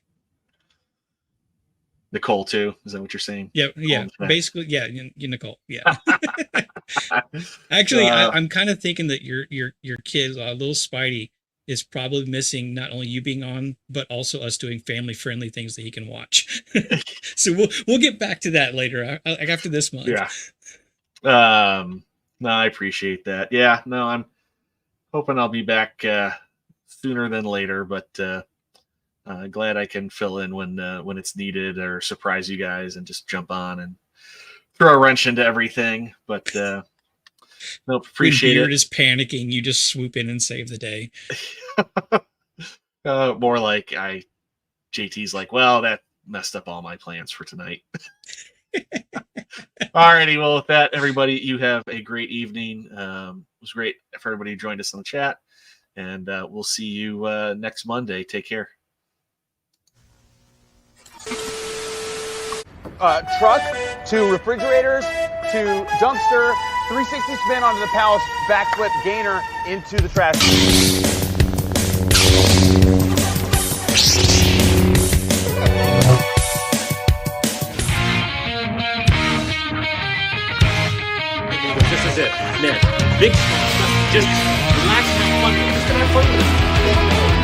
Nicole too. Is that what you're saying? Yeah. Basically, yeah. Nicole. Yeah. Actually, I'm kind of thinking that your kid, little Spidey, is probably missing not only you being on, but also us doing family friendly things that he can watch. So we'll get back to that later, after this month. Yeah. No, I appreciate that. Yeah. No, I'm hoping I'll be back sooner than later, but glad I can fill in when it's needed or surprise you guys and just jump on and throw a wrench into everything. But nope, appreciate when Beard it. is panicking, you just swoop in and save the day. More like JT's like, well, that messed up all my plans for tonight. Alrighty, well, with that, everybody, you have a great evening. It was great for everybody who joined us on the chat, and we'll see you next Monday. Take care. Truck to refrigerators to dumpster, 360 spin onto the palace, backflip gainer into the trash. This is it, man. Big stuff. Just relax and have fun. Just have fun with it.